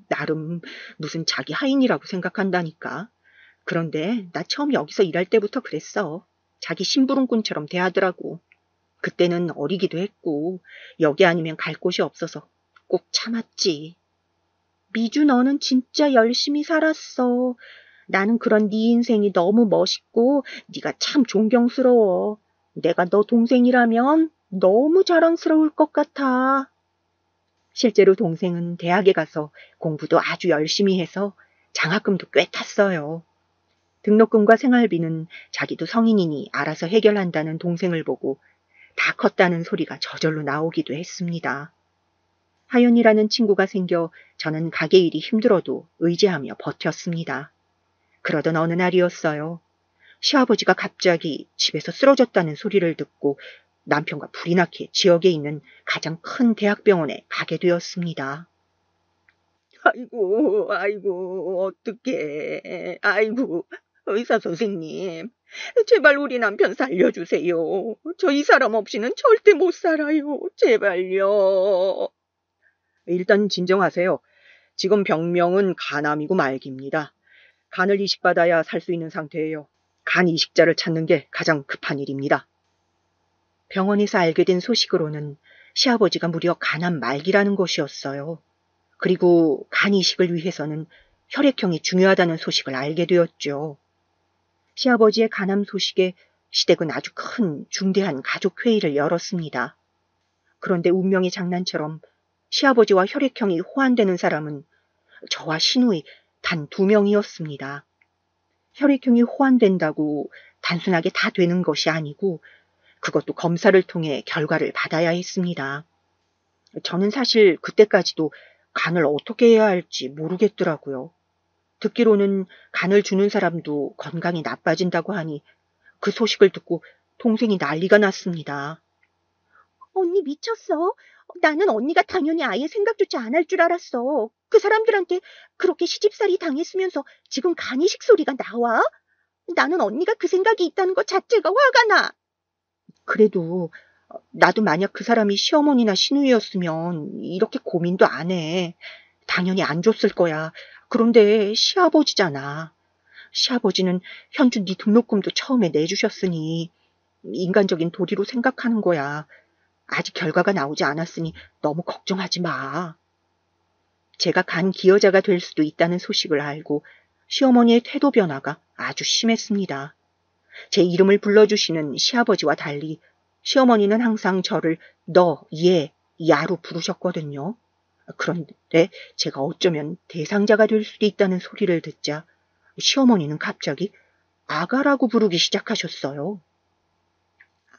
나름 무슨 자기 하인이라고 생각한다니까. 그런데 나 처음 여기서 일할 때부터 그랬어. 자기 심부름꾼처럼 대하더라고. 그때는 어리기도 했고 여기 아니면 갈 곳이 없어서 꼭 참았지. 미주 너는 진짜 열심히 살았어. 나는 그런 네 인생이 너무 멋있고 네가 참 존경스러워. 내가 너 동생이라면 너무 자랑스러울 것 같아. 실제로 동생은 대학에 가서 공부도 아주 열심히 해서 장학금도 꽤 탔어요. 등록금과 생활비는 자기도 성인이니 알아서 해결한다는 동생을 보고 다 컸다는 소리가 저절로 나오기도 했습니다. 하연이라는 친구가 생겨 저는 가게 일이 힘들어도 의지하며 버텼습니다. 그러던 어느 날이었어요. 시아버지가 갑자기 집에서 쓰러졌다는 소리를 듣고 남편과 불이 나게 지역에 있는 가장 큰 대학병원에 가게 되었습니다. 아이고, 어떡해. 아이고, 의사 선생님. 제발 우리 남편 살려주세요. 저 이 사람 없이는 절대 못 살아요. 제발요.
일단 진정하세요. 지금 병명은 간암이고 말기입니다. 간을 이식받아야 살 수 있는 상태예요. 간 이식자를 찾는 게 가장 급한 일입니다.
병원에서 알게 된 소식으로는 시아버지가 무려 간암 말기라는 것이었어요. 그리고 간 이식을 위해서는 혈액형이 중요하다는 소식을 알게 되었죠. 시아버지의 간암 소식에 시댁은 아주 큰 중대한 가족회의를 열었습니다. 그런데 운명의 장난처럼 시아버지와 혈액형이 호환되는 사람은 저와 시누이 단 2명이었습니다. 혈액형이 호환된다고 단순하게 다 되는 것이 아니고 그것도 검사를 통해 결과를 받아야 했습니다. 저는 사실 그때까지도 간을 어떻게 해야 할지 모르겠더라고요. 듣기로는 간을 주는 사람도 건강이 나빠진다고 하니 그 소식을 듣고 동생이 난리가 났습니다. 언니 미쳤어? 나는 언니가 당연히 아예 생각조차 안 할 줄 알았어. 그 사람들한테 그렇게 시집살이 당했으면서 지금 간이식 소리가 나와? 나는 언니가 그 생각이 있다는 것 자체가 화가 나. 그래도 나도 만약 그 사람이 시어머니나 시누이였으면 이렇게 고민도 안 해. 당연히 안 줬을 거야. 그런데 시아버지잖아. 시아버지는 현주 네 등록금도 처음에 내주셨으니 인간적인 도리로 생각하는 거야. 아직 결과가 나오지 않았으니 너무 걱정하지 마. 제가 간 기여자가 될 수도 있다는 소식을 알고 시어머니의 태도 변화가 아주 심했습니다. 제 이름을 불러주시는 시아버지와 달리 시어머니는 항상 저를 너, 얘, 야로 부르셨거든요. 그런데 제가 어쩌면 대상자가 될 수도 있다는 소리를 듣자 시어머니는 갑자기 아가라고 부르기 시작하셨어요.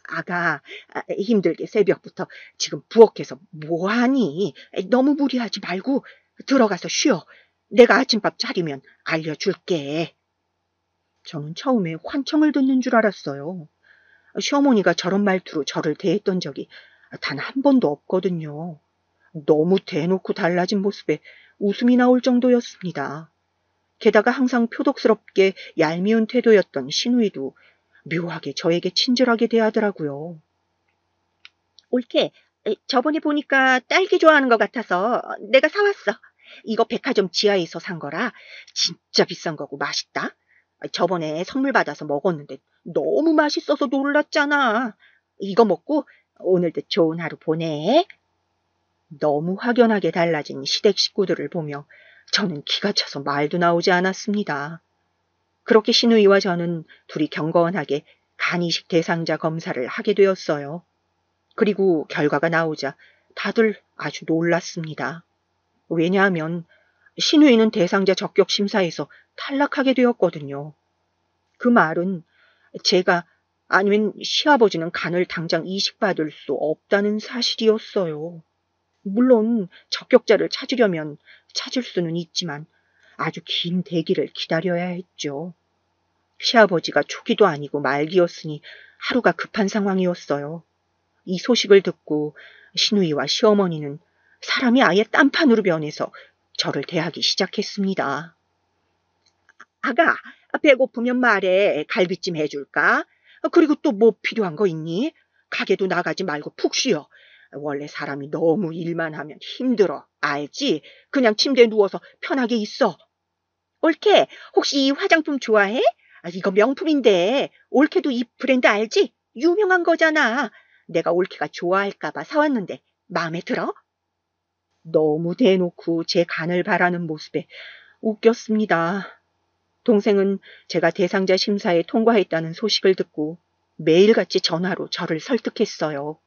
아가, 힘들게 새벽부터 지금 부엌에서 뭐하니? 너무 무리하지 말고 들어가서 쉬어. 내가 아침밥 차리면 알려줄게. 저는 처음에 환청을 듣는 줄 알았어요. 시어머니가 저런 말투로 저를 대했던 적이 단 한 번도 없거든요. 너무 대놓고 달라진 모습에 웃음이 나올 정도였습니다. 게다가 항상 표독스럽게 얄미운 태도였던 시누이도 묘하게 저에게 친절하게 대하더라고요. 옳게, 저번에 보니까 딸기 좋아하는 것 같아서 내가 사왔어. 이거 백화점 지하에서 산 거라 진짜 비싼 거고 맛있다. 저번에 선물 받아서 먹었는데 너무 맛있어서 놀랐잖아. 이거 먹고 오늘도 좋은 하루 보내. 너무 확연하게 달라진 시댁 식구들을 보며 저는 기가 차서 말도 나오지 않았습니다. 그렇게 시누이와 저는 둘이 경건하게 간이식 대상자 검사를 하게 되었어요. 그리고 결과가 나오자 다들 아주 놀랐습니다. 왜냐하면 시누이는 대상자 적격 심사에서 탈락하게 되었거든요. 그 말은 제가 아니면 시아버지는 간을 당장 이식받을 수 없다는 사실이었어요. 물론 적격자를 찾으려면 찾을 수는 있지만 아주 긴 대기를 기다려야 했죠. 시아버지가 초기도 아니고 말기였으니 하루가 급한 상황이었어요. 이 소식을 듣고 시누이와 시어머니는 사람이 아예 딴판으로 변해서 저를 대하기 시작했습니다. 아가, 배고프면 말해. 갈비찜 해줄까? 그리고 또 뭐 필요한 거 있니? 가게도 나가지 말고 푹 쉬어. 원래 사람이 너무 일만 하면 힘들어. 알지? 그냥 침대에 누워서 편하게 있어. 올케, 혹시 이 화장품 좋아해? 이거 명품인데. 올케도 이 브랜드 알지? 유명한 거잖아. 내가 올케가 좋아할까봐 사왔는데 마음에 들어? 너무 대놓고 제 간을 바라는 모습에 웃겼습니다. 동생은 제가 대상자 심사에 통과했다는 소식을 듣고 매일같이 전화로 저를 설득했어요.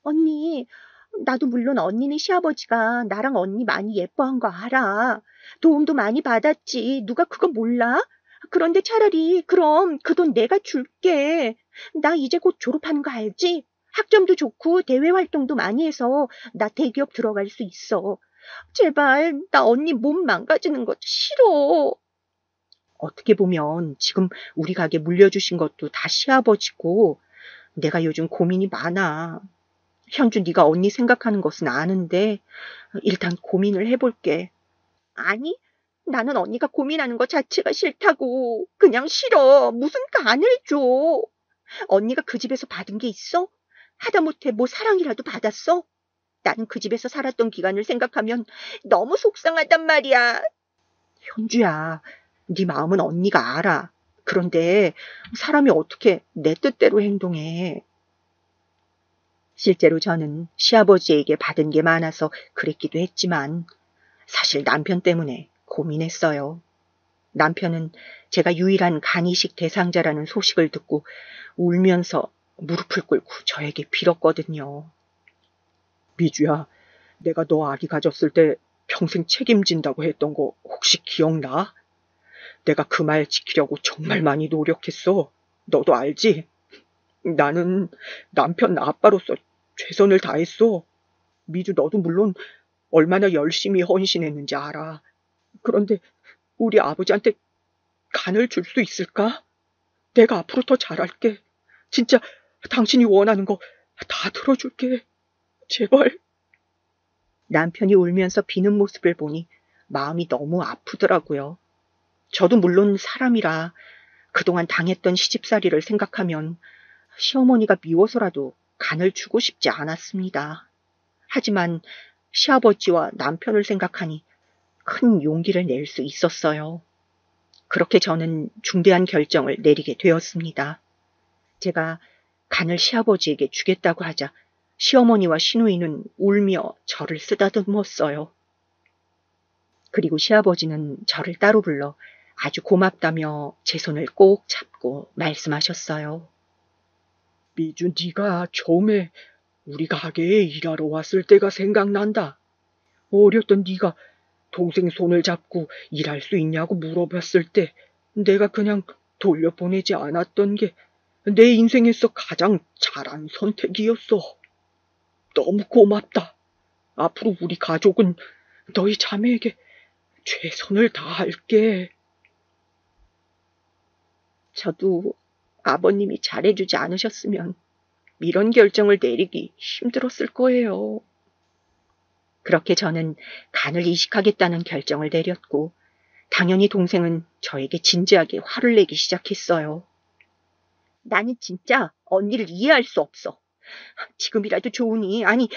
언니, 나도 물론 언니네 시아버지가 나랑 언니 많이 예뻐한 거 알아. 도움도 많이 받았지. 누가 그거 몰라? 그런데 차라리 그럼 그 돈 내가 줄게. 나 이제 곧 졸업하는 거 알지? 학점도 좋고 대외 활동도 많이 해서 나 대기업 들어갈 수 있어. 제발 나 언니 몸 망가지는 거 싫어. 어떻게 보면 지금 우리 가게 물려주신 것도 다 시아버지고 내가 요즘 고민이 많아. 현주 네가 언니 생각하는 것은 아는데 일단 고민을 해볼게. 아니, 나는 언니가 고민하는 것 자체가 싫다고. 그냥 싫어. 무슨 간을 줘. 언니가 그 집에서 받은 게 있어? 하다못해 뭐 사랑이라도 받았어? 나는 그 집에서 살았던 기간을 생각하면 너무 속상하단 말이야. 현주야, 네 마음은 언니가 알아. 그런데 사람이 어떻게 내 뜻대로 행동해. 실제로 저는 시아버지에게 받은 게 많아서 그랬기도 했지만 사실 남편 때문에 고민했어요. 남편은 제가 유일한 간이식 대상자라는 소식을 듣고 울면서 무릎을 꿇고 저에게 빌었거든요.
미주야, 내가 너 아기 가졌을 때 평생 책임진다고 했던 거 혹시 기억나? 내가 그 말 지키려고 정말 많이 노력했어. 너도 알지? 나는 남편 아빠로서 최선을 다했어. 미주 너도 물론 얼마나 열심히 헌신했는지 알아. 그런데 우리 아버지한테 간을 줄 수 있을까? 내가 앞으로 더 잘할게. 진짜 당신이 원하는 거 다 들어줄게. 제발.
남편이 울면서 비는 모습을 보니 마음이 너무 아프더라고요. 저도 물론 사람이라 그동안 당했던 시집살이를 생각하면 시어머니가 미워서라도 간을 주고 싶지 않았습니다. 하지만 시아버지와 남편을 생각하니 큰 용기를 낼 수 있었어요. 그렇게 저는 중대한 결정을 내리게 되었습니다. 제가 간을 시아버지에게 주겠다고 하자 시어머니와 시누이는 울며 저를 쓰다듬었어요. 그리고 시아버지는 저를 따로 불러 아주 고맙다며 제 손을 꼭 잡고 말씀하셨어요.
미주, 네가 처음에 우리 가게에 일하러 왔을 때가 생각난다. 어렸던 네가 동생 손을 잡고 일할 수 있냐고 물어봤을 때 내가 그냥 돌려보내지 않았던 게 내 인생에서 가장 잘한 선택이었어. 너무 고맙다. 앞으로 우리 가족은 너희 자매에게 최선을 다할게.
저도 아버님이 잘해주지 않으셨으면 이런 결정을 내리기 힘들었을 거예요. 그렇게 저는 간을 이식하겠다는 결정을 내렸고 당연히 동생은 저에게 진지하게 화를 내기 시작했어요. 나는 진짜 언니를 이해할 수 없어. 지금이라도 좋으니, 아니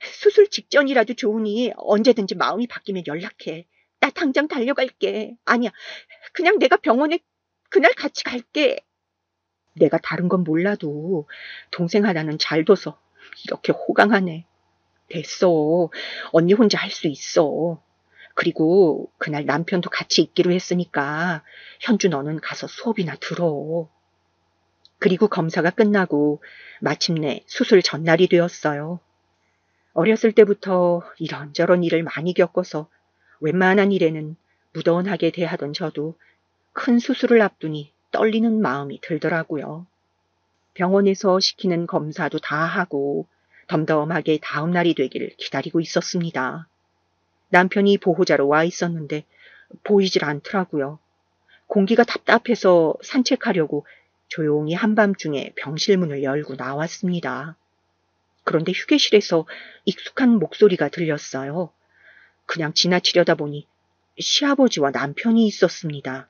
수술 직전이라도 좋으니 언제든지 마음이 바뀌면 연락해. 나 당장 달려갈게. 아니야, 그냥 내가 병원에 그날 같이 갈게. 내가 다른 건 몰라도 동생 하나는 잘 둬서 이렇게 호강하네. 됐어. 언니 혼자 할 수 있어. 그리고 그날 남편도 같이 있기로 했으니까 현주 너는 가서 수업이나 들어. 그리고 검사가 끝나고 마침내 수술 전날이 되었어요. 어렸을 때부터 이런저런 일을 많이 겪어서 웬만한 일에는 무던하게 대하던 저도 큰 수술을 앞두니 떨리는 마음이 들더라고요. 병원에서 시키는 검사도 다 하고 덤덤하게 다음 날이 되길 기다리고 있었습니다. 남편이 보호자로 와 있었는데 보이질 않더라고요. 공기가 답답해서 산책하려고 조용히 한밤중에 병실 문을 열고 나왔습니다. 그런데 휴게실에서 익숙한 목소리가 들렸어요. 그냥 지나치려다 보니 시아버지와 남편이 있었습니다.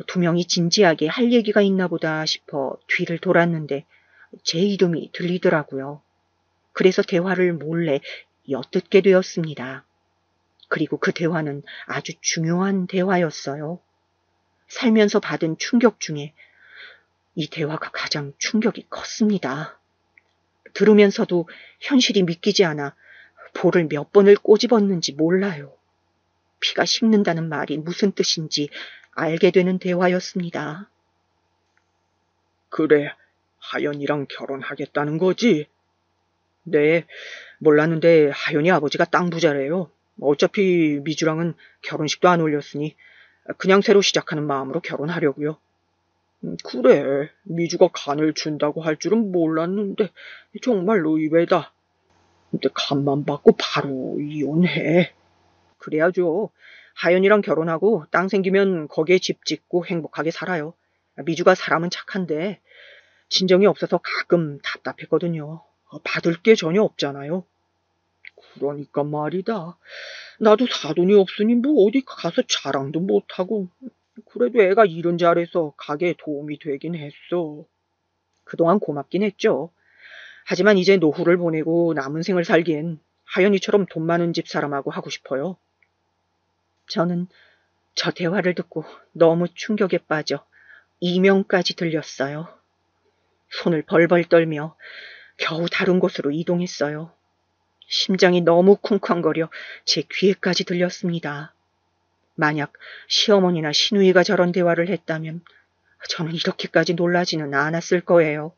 두 명이 진지하게 할 얘기가 있나 보다 싶어 뒤를 돌았는데 제 이름이 들리더라고요. 그래서 대화를 몰래 엿듣게 되었습니다. 그리고 그 대화는 아주 중요한 대화였어요. 살면서 받은 충격 중에 이 대화가 가장 충격이 컸습니다. 들으면서도 현실이 믿기지 않아 볼을 몇 번을 꼬집었는지 몰라요. 피가 식는다는 말이 무슨 뜻인지 알게 되는 대화였습니다.
그래, 하연이랑 결혼하겠다는 거지? 네, 몰랐는데 하연이 아버지가 땅 부자래요. 어차피 미주랑은 결혼식도 안 올렸으니 그냥 새로 시작하는 마음으로 결혼하려고요. 그래, 미주가 간을 준다고 할 줄은 몰랐는데 정말로 의외다. 근데 간만 받고 바로 이혼해. 그래야죠. 하연이랑 결혼하고 땅 생기면 거기에 집 짓고 행복하게 살아요. 미주가 사람은 착한데 진정이 없어서 가끔 답답했거든요. 받을 게 전혀 없잖아요. 그러니까 말이다. 나도 사돈이 없으니 뭐 어디 가서 자랑도 못하고. 그래도 애가 일은 잘해서 가게에 도움이 되긴 했어. 그동안 고맙긴 했죠. 하지만 이제 노후를 보내고 남은 생을 살기엔 하연이처럼 돈 많은 집 사람하고 하고 싶어요. 저는 저 대화를 듣고 너무 충격에 빠져 이명까지 들렸어요. 손을 벌벌 떨며 겨우 다른 곳으로 이동했어요. 심장이 너무 쿵쾅거려 제 귀에까지 들렸습니다. 만약 시어머니나 시누이가 저런 대화를 했다면 저는 이렇게까지 놀라지는 않았을 거예요.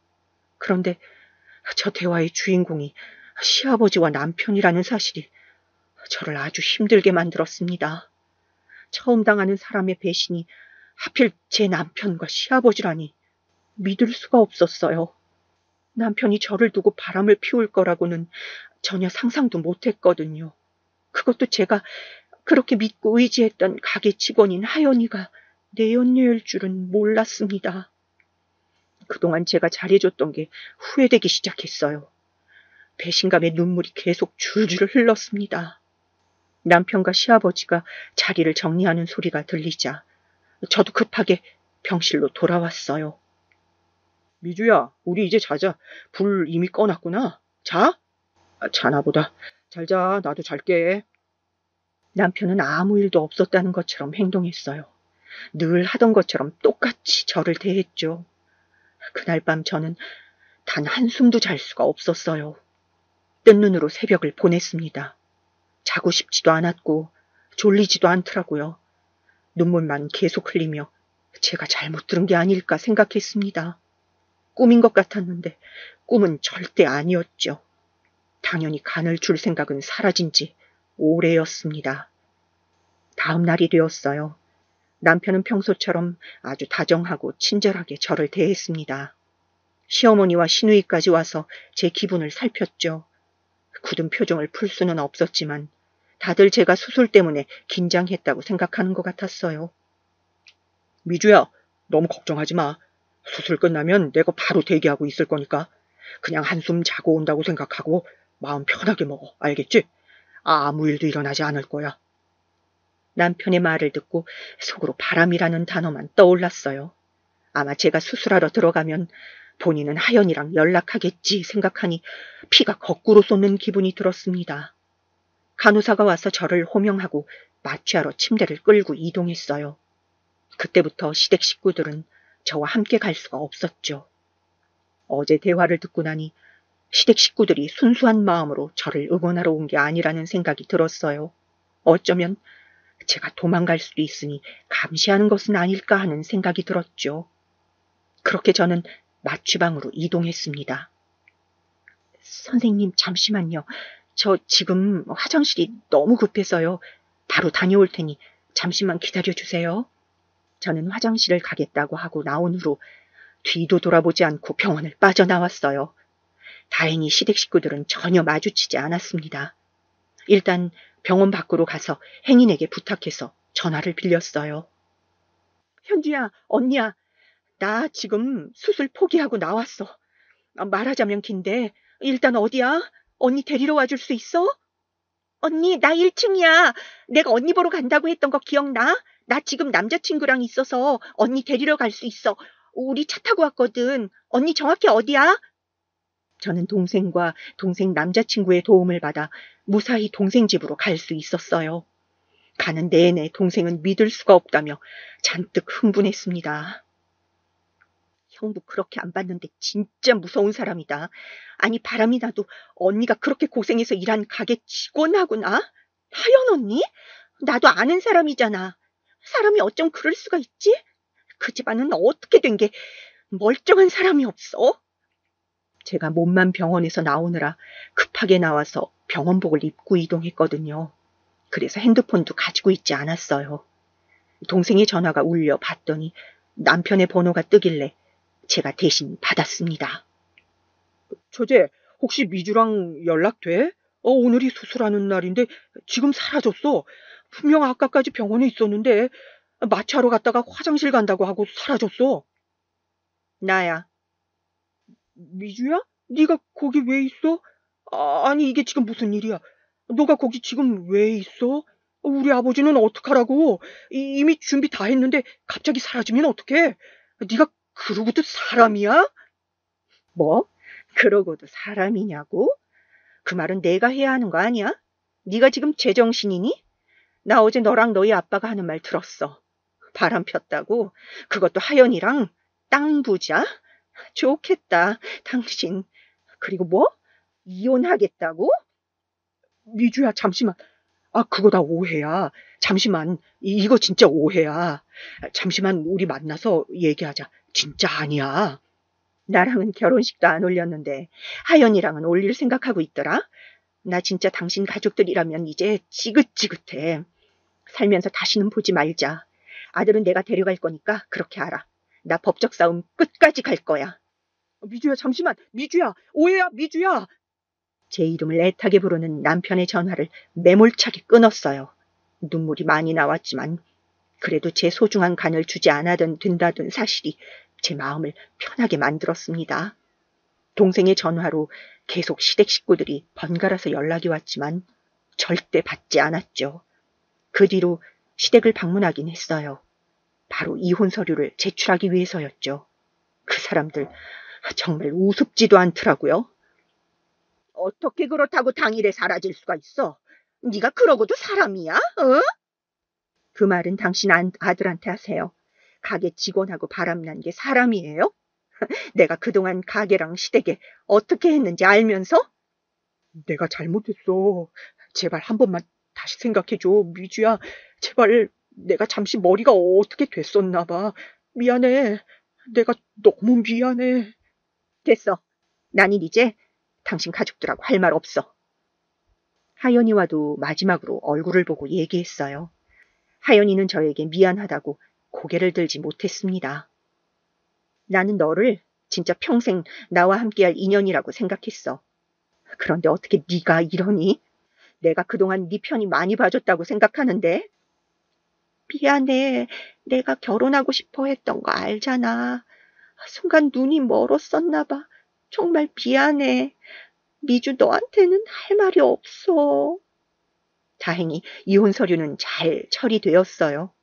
그런데 저 대화의 주인공이 시아버지와 남편이라는 사실이 저를 아주 힘들게 만들었습니다. 처음 당하는 사람의 배신이 하필 제 남편과 시아버지라니 믿을 수가 없었어요. 남편이 저를 두고 바람을 피울 거라고는 전혀 상상도 못했거든요. 그것도 제가 그렇게 믿고 의지했던 가게 직원인 하연이가 내 언니일 줄은 몰랐습니다. 그동안 제가 잘해줬던 게 후회되기 시작했어요. 배신감에 눈물이 계속 줄줄 흘렀습니다. 남편과 시아버지가 자리를 정리하는 소리가 들리자 저도 급하게 병실로 돌아왔어요. 미주야, 우리 이제 자자. 불 이미 꺼놨구나. 자? 자나 보다. 잘 자. 나도 잘게.
남편은 아무 일도 없었다는 것처럼 행동했어요. 늘 하던 것처럼 똑같이 저를 대했죠. 그날 밤 저는 단 한숨도 잘 수가 없었어요. 뜬 눈으로 새벽을 보냈습니다. 자고 싶지도 않았고 졸리지도 않더라고요. 눈물만 계속 흘리며 제가 잘못 들은 게 아닐까 생각했습니다. 꿈인 것 같았는데 꿈은 절대 아니었죠. 당연히 간을 줄 생각은 사라진 지 오래였습니다. 다음 날이 되었어요. 남편은 평소처럼 아주 다정하고 친절하게 저를 대했습니다. 시어머니와 시누이까지 와서 제 기분을 살폈죠. 굳은 표정을 풀 수는 없었지만 다들 제가 수술 때문에 긴장했다고 생각하는 것 같았어요.
미주야, 너무 걱정하지 마. 수술 끝나면 내가 바로 대기하고 있을 거니까 그냥 한숨 자고 온다고 생각하고 마음 편하게 먹어. 알겠지? 아무 일도 일어나지 않을 거야.
남편의 말을 듣고 속으로 바람이라는 단어만 떠올랐어요. 아마 제가 수술하러 들어가면 본인은 하연이랑 연락하겠지 생각하니 피가 거꾸로 솟는 기분이 들었습니다. 간호사가 와서 저를 호명하고 마취하러 침대를 끌고 이동했어요. 그때부터 시댁 식구들은 저와 함께 갈 수가 없었죠. 어제 대화를 듣고 나니 시댁 식구들이 순수한 마음으로 저를 응원하러 온 게 아니라는 생각이 들었어요. 어쩌면 제가 도망갈 수도 있으니 감시하는 것은 아닐까 하는 생각이 들었죠. 그렇게 저는 마취방으로 이동했습니다. 선생님, 잠시만요. 저 지금 화장실이 너무 급해서요. 바로 다녀올 테니 잠시만 기다려주세요. 저는 화장실을 가겠다고 하고 나온 후 뒤도 돌아보지 않고 병원을 빠져나왔어요. 다행히 시댁 식구들은 전혀 마주치지 않았습니다. 일단 병원 밖으로 가서 행인에게 부탁해서 전화를 빌렸어요. 현주야, 언니야, 나 지금 수술 포기하고 나왔어. 말하자면 긴데 일단 어디야? 언니 데리러 와줄 수 있어? 언니, 나 1층이야. 내가 언니 보러 간다고 했던 거 기억나? 나 지금 남자친구랑 있어서 언니 데리러 갈 수 있어. 우리 차 타고 왔거든. 언니 정확히 어디야? 저는 동생과 동생 남자친구의 도움을 받아 무사히 동생 집으로 갈 수 있었어요. 가는 내내 동생은 믿을 수가 없다며 잔뜩 흥분했습니다. 형부 그렇게 안 봤는데 진짜 무서운 사람이다. 아니 바람이 나도 언니가 그렇게 고생해서 일한 가게 직원하구나. 하연 언니? 나도 아는 사람이잖아. 사람이 어쩜 그럴 수가 있지? 그 집안은 어떻게 된 게 멀쩡한 사람이 없어? 제가 몸만 병원에서 나오느라 급하게 나와서 병원복을 입고 이동했거든요. 그래서 핸드폰도 가지고 있지 않았어요. 동생의 전화가 울려 봤더니 남편의 번호가 뜨길래 제가 대신 받았습니다.
처제, 혹시 미주랑 연락돼? 오늘이 수술하는 날인데 지금 사라졌어. 분명 아까까지 병원에 있었는데 마취하러 갔다가 화장실 간다고 하고 사라졌어.
나야.
미주야? 네가 거기 왜 있어? 아니 이게 지금 무슨 일이야? 너가 거기 지금 왜 있어? 우리 아버지는 어떡하라고? 이미 준비 다 했는데 갑자기 사라지면 어떡해? 네가 그러고도 사람이야?
뭐? 그러고도 사람이냐고? 그 말은 내가 해야 하는 거 아니야? 네가 지금 제정신이니? 나 어제 너랑 너희 아빠가 하는 말 들었어. 바람 폈다고? 그것도 하연이랑 땅 부자? 좋겠다, 당신. 그리고 뭐? 이혼하겠다고?
미주야, 잠시만. 그거 다 오해야. 잠시만. 이거 진짜 오해야. 잠시만 우리 만나서 얘기하자. 진짜 아니야.
나랑은 결혼식도 안 올렸는데 하연이랑은 올릴 생각하고 있더라. 나 진짜 당신 가족들이라면 이제 지긋지긋해. 살면서 다시는 보지 말자. 아들은 내가 데려갈 거니까 그렇게 알아. 나 법적 싸움 끝까지 갈 거야.
미주야, 잠시만. 미주야, 오해야, 미주야.
제 이름을 애타게 부르는 남편의 전화를 매몰차게 끊었어요. 눈물이 많이 나왔지만 그래도 제 소중한 간을 주지 않아도 된다던 사실이 제 마음을 편하게 만들었습니다. 동생의 전화로 계속 시댁 식구들이 번갈아서 연락이 왔지만 절대 받지 않았죠. 그 뒤로 시댁을 방문하긴 했어요. 바로 이혼 서류를 제출하기 위해서였죠. 그 사람들 정말 우습지도 않더라고요. 어떻게 그렇다고 당일에 사라질 수가 있어? 네가 그러고도 사람이야? 어? 그 말은 당신 아들한테 하세요. 가게 직원하고 바람난 게 사람이에요? 내가 그동안 가게랑 시댁에 어떻게 했는지 알면서?
내가 잘못했어. 제발 한 번만 다시 생각해줘, 미주야. 제발 내가 잠시 머리가 어떻게 됐었나 봐. 미안해. 내가 너무 미안해.
됐어. 나는 이제 당신 가족들하고 할 말 없어. 하연이와도 마지막으로 얼굴을 보고 얘기했어요. 하연이는 저에게 미안하다고 고개를 들지 못했습니다. 나는 너를 진짜 평생 나와 함께할 인연이라고 생각했어. 그런데 어떻게 네가 이러니? 내가 그동안 네 편이 많이 봐줬다고 생각하는데. 미안해. 내가 결혼하고 싶어 했던 거 알잖아. 순간 눈이 멀었었나 봐. 정말 미안해. 미주 너한테는 할 말이 없어. 다행히 이혼 서류는 잘 처리되었어요.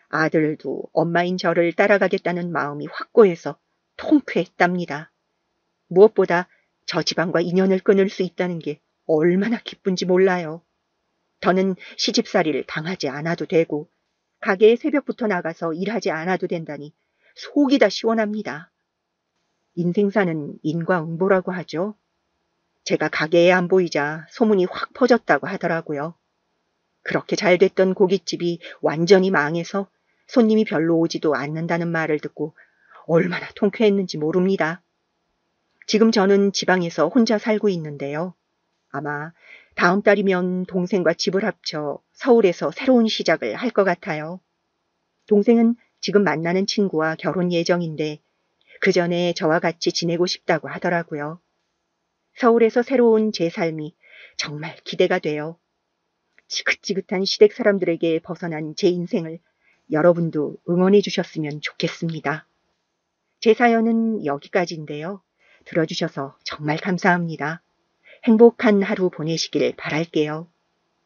아들도 엄마인 저를 따라가겠다는 마음이 확고해서 통쾌했답니다. 무엇보다 저 집안과 인연을 끊을 수 있다는 게 얼마나 기쁜지 몰라요. 더는 시집살이를 당하지 않아도 되고 가게에 새벽부터 나가서 일하지 않아도 된다니 속이 다 시원합니다. 인생사는 인과응보라고 하죠. 제가 가게에 안 보이자 소문이 확 퍼졌다고 하더라고요. 그렇게 잘 됐던 고깃집이 완전히 망해서 손님이 별로 오지도 않는다는 말을 듣고 얼마나 통쾌했는지 모릅니다. 지금 저는 지방에서 혼자 살고 있는데요. 아마 다음 달이면 동생과 집을 합쳐 서울에서 새로운 시작을 할 것 같아요. 동생은 지금 만나는 친구와 결혼 예정인데 그 전에 저와 같이 지내고 싶다고 하더라고요. 서울에서 새로운 제 삶이 정말 기대가 돼요. 지긋지긋한 시댁 사람들에게 벗어난 제 인생을 여러분도 응원해 주셨으면 좋겠습니다. 제 사연은 여기까지인데요. 들어주셔서 정말 감사합니다. 행복한 하루 보내시길 바랄게요.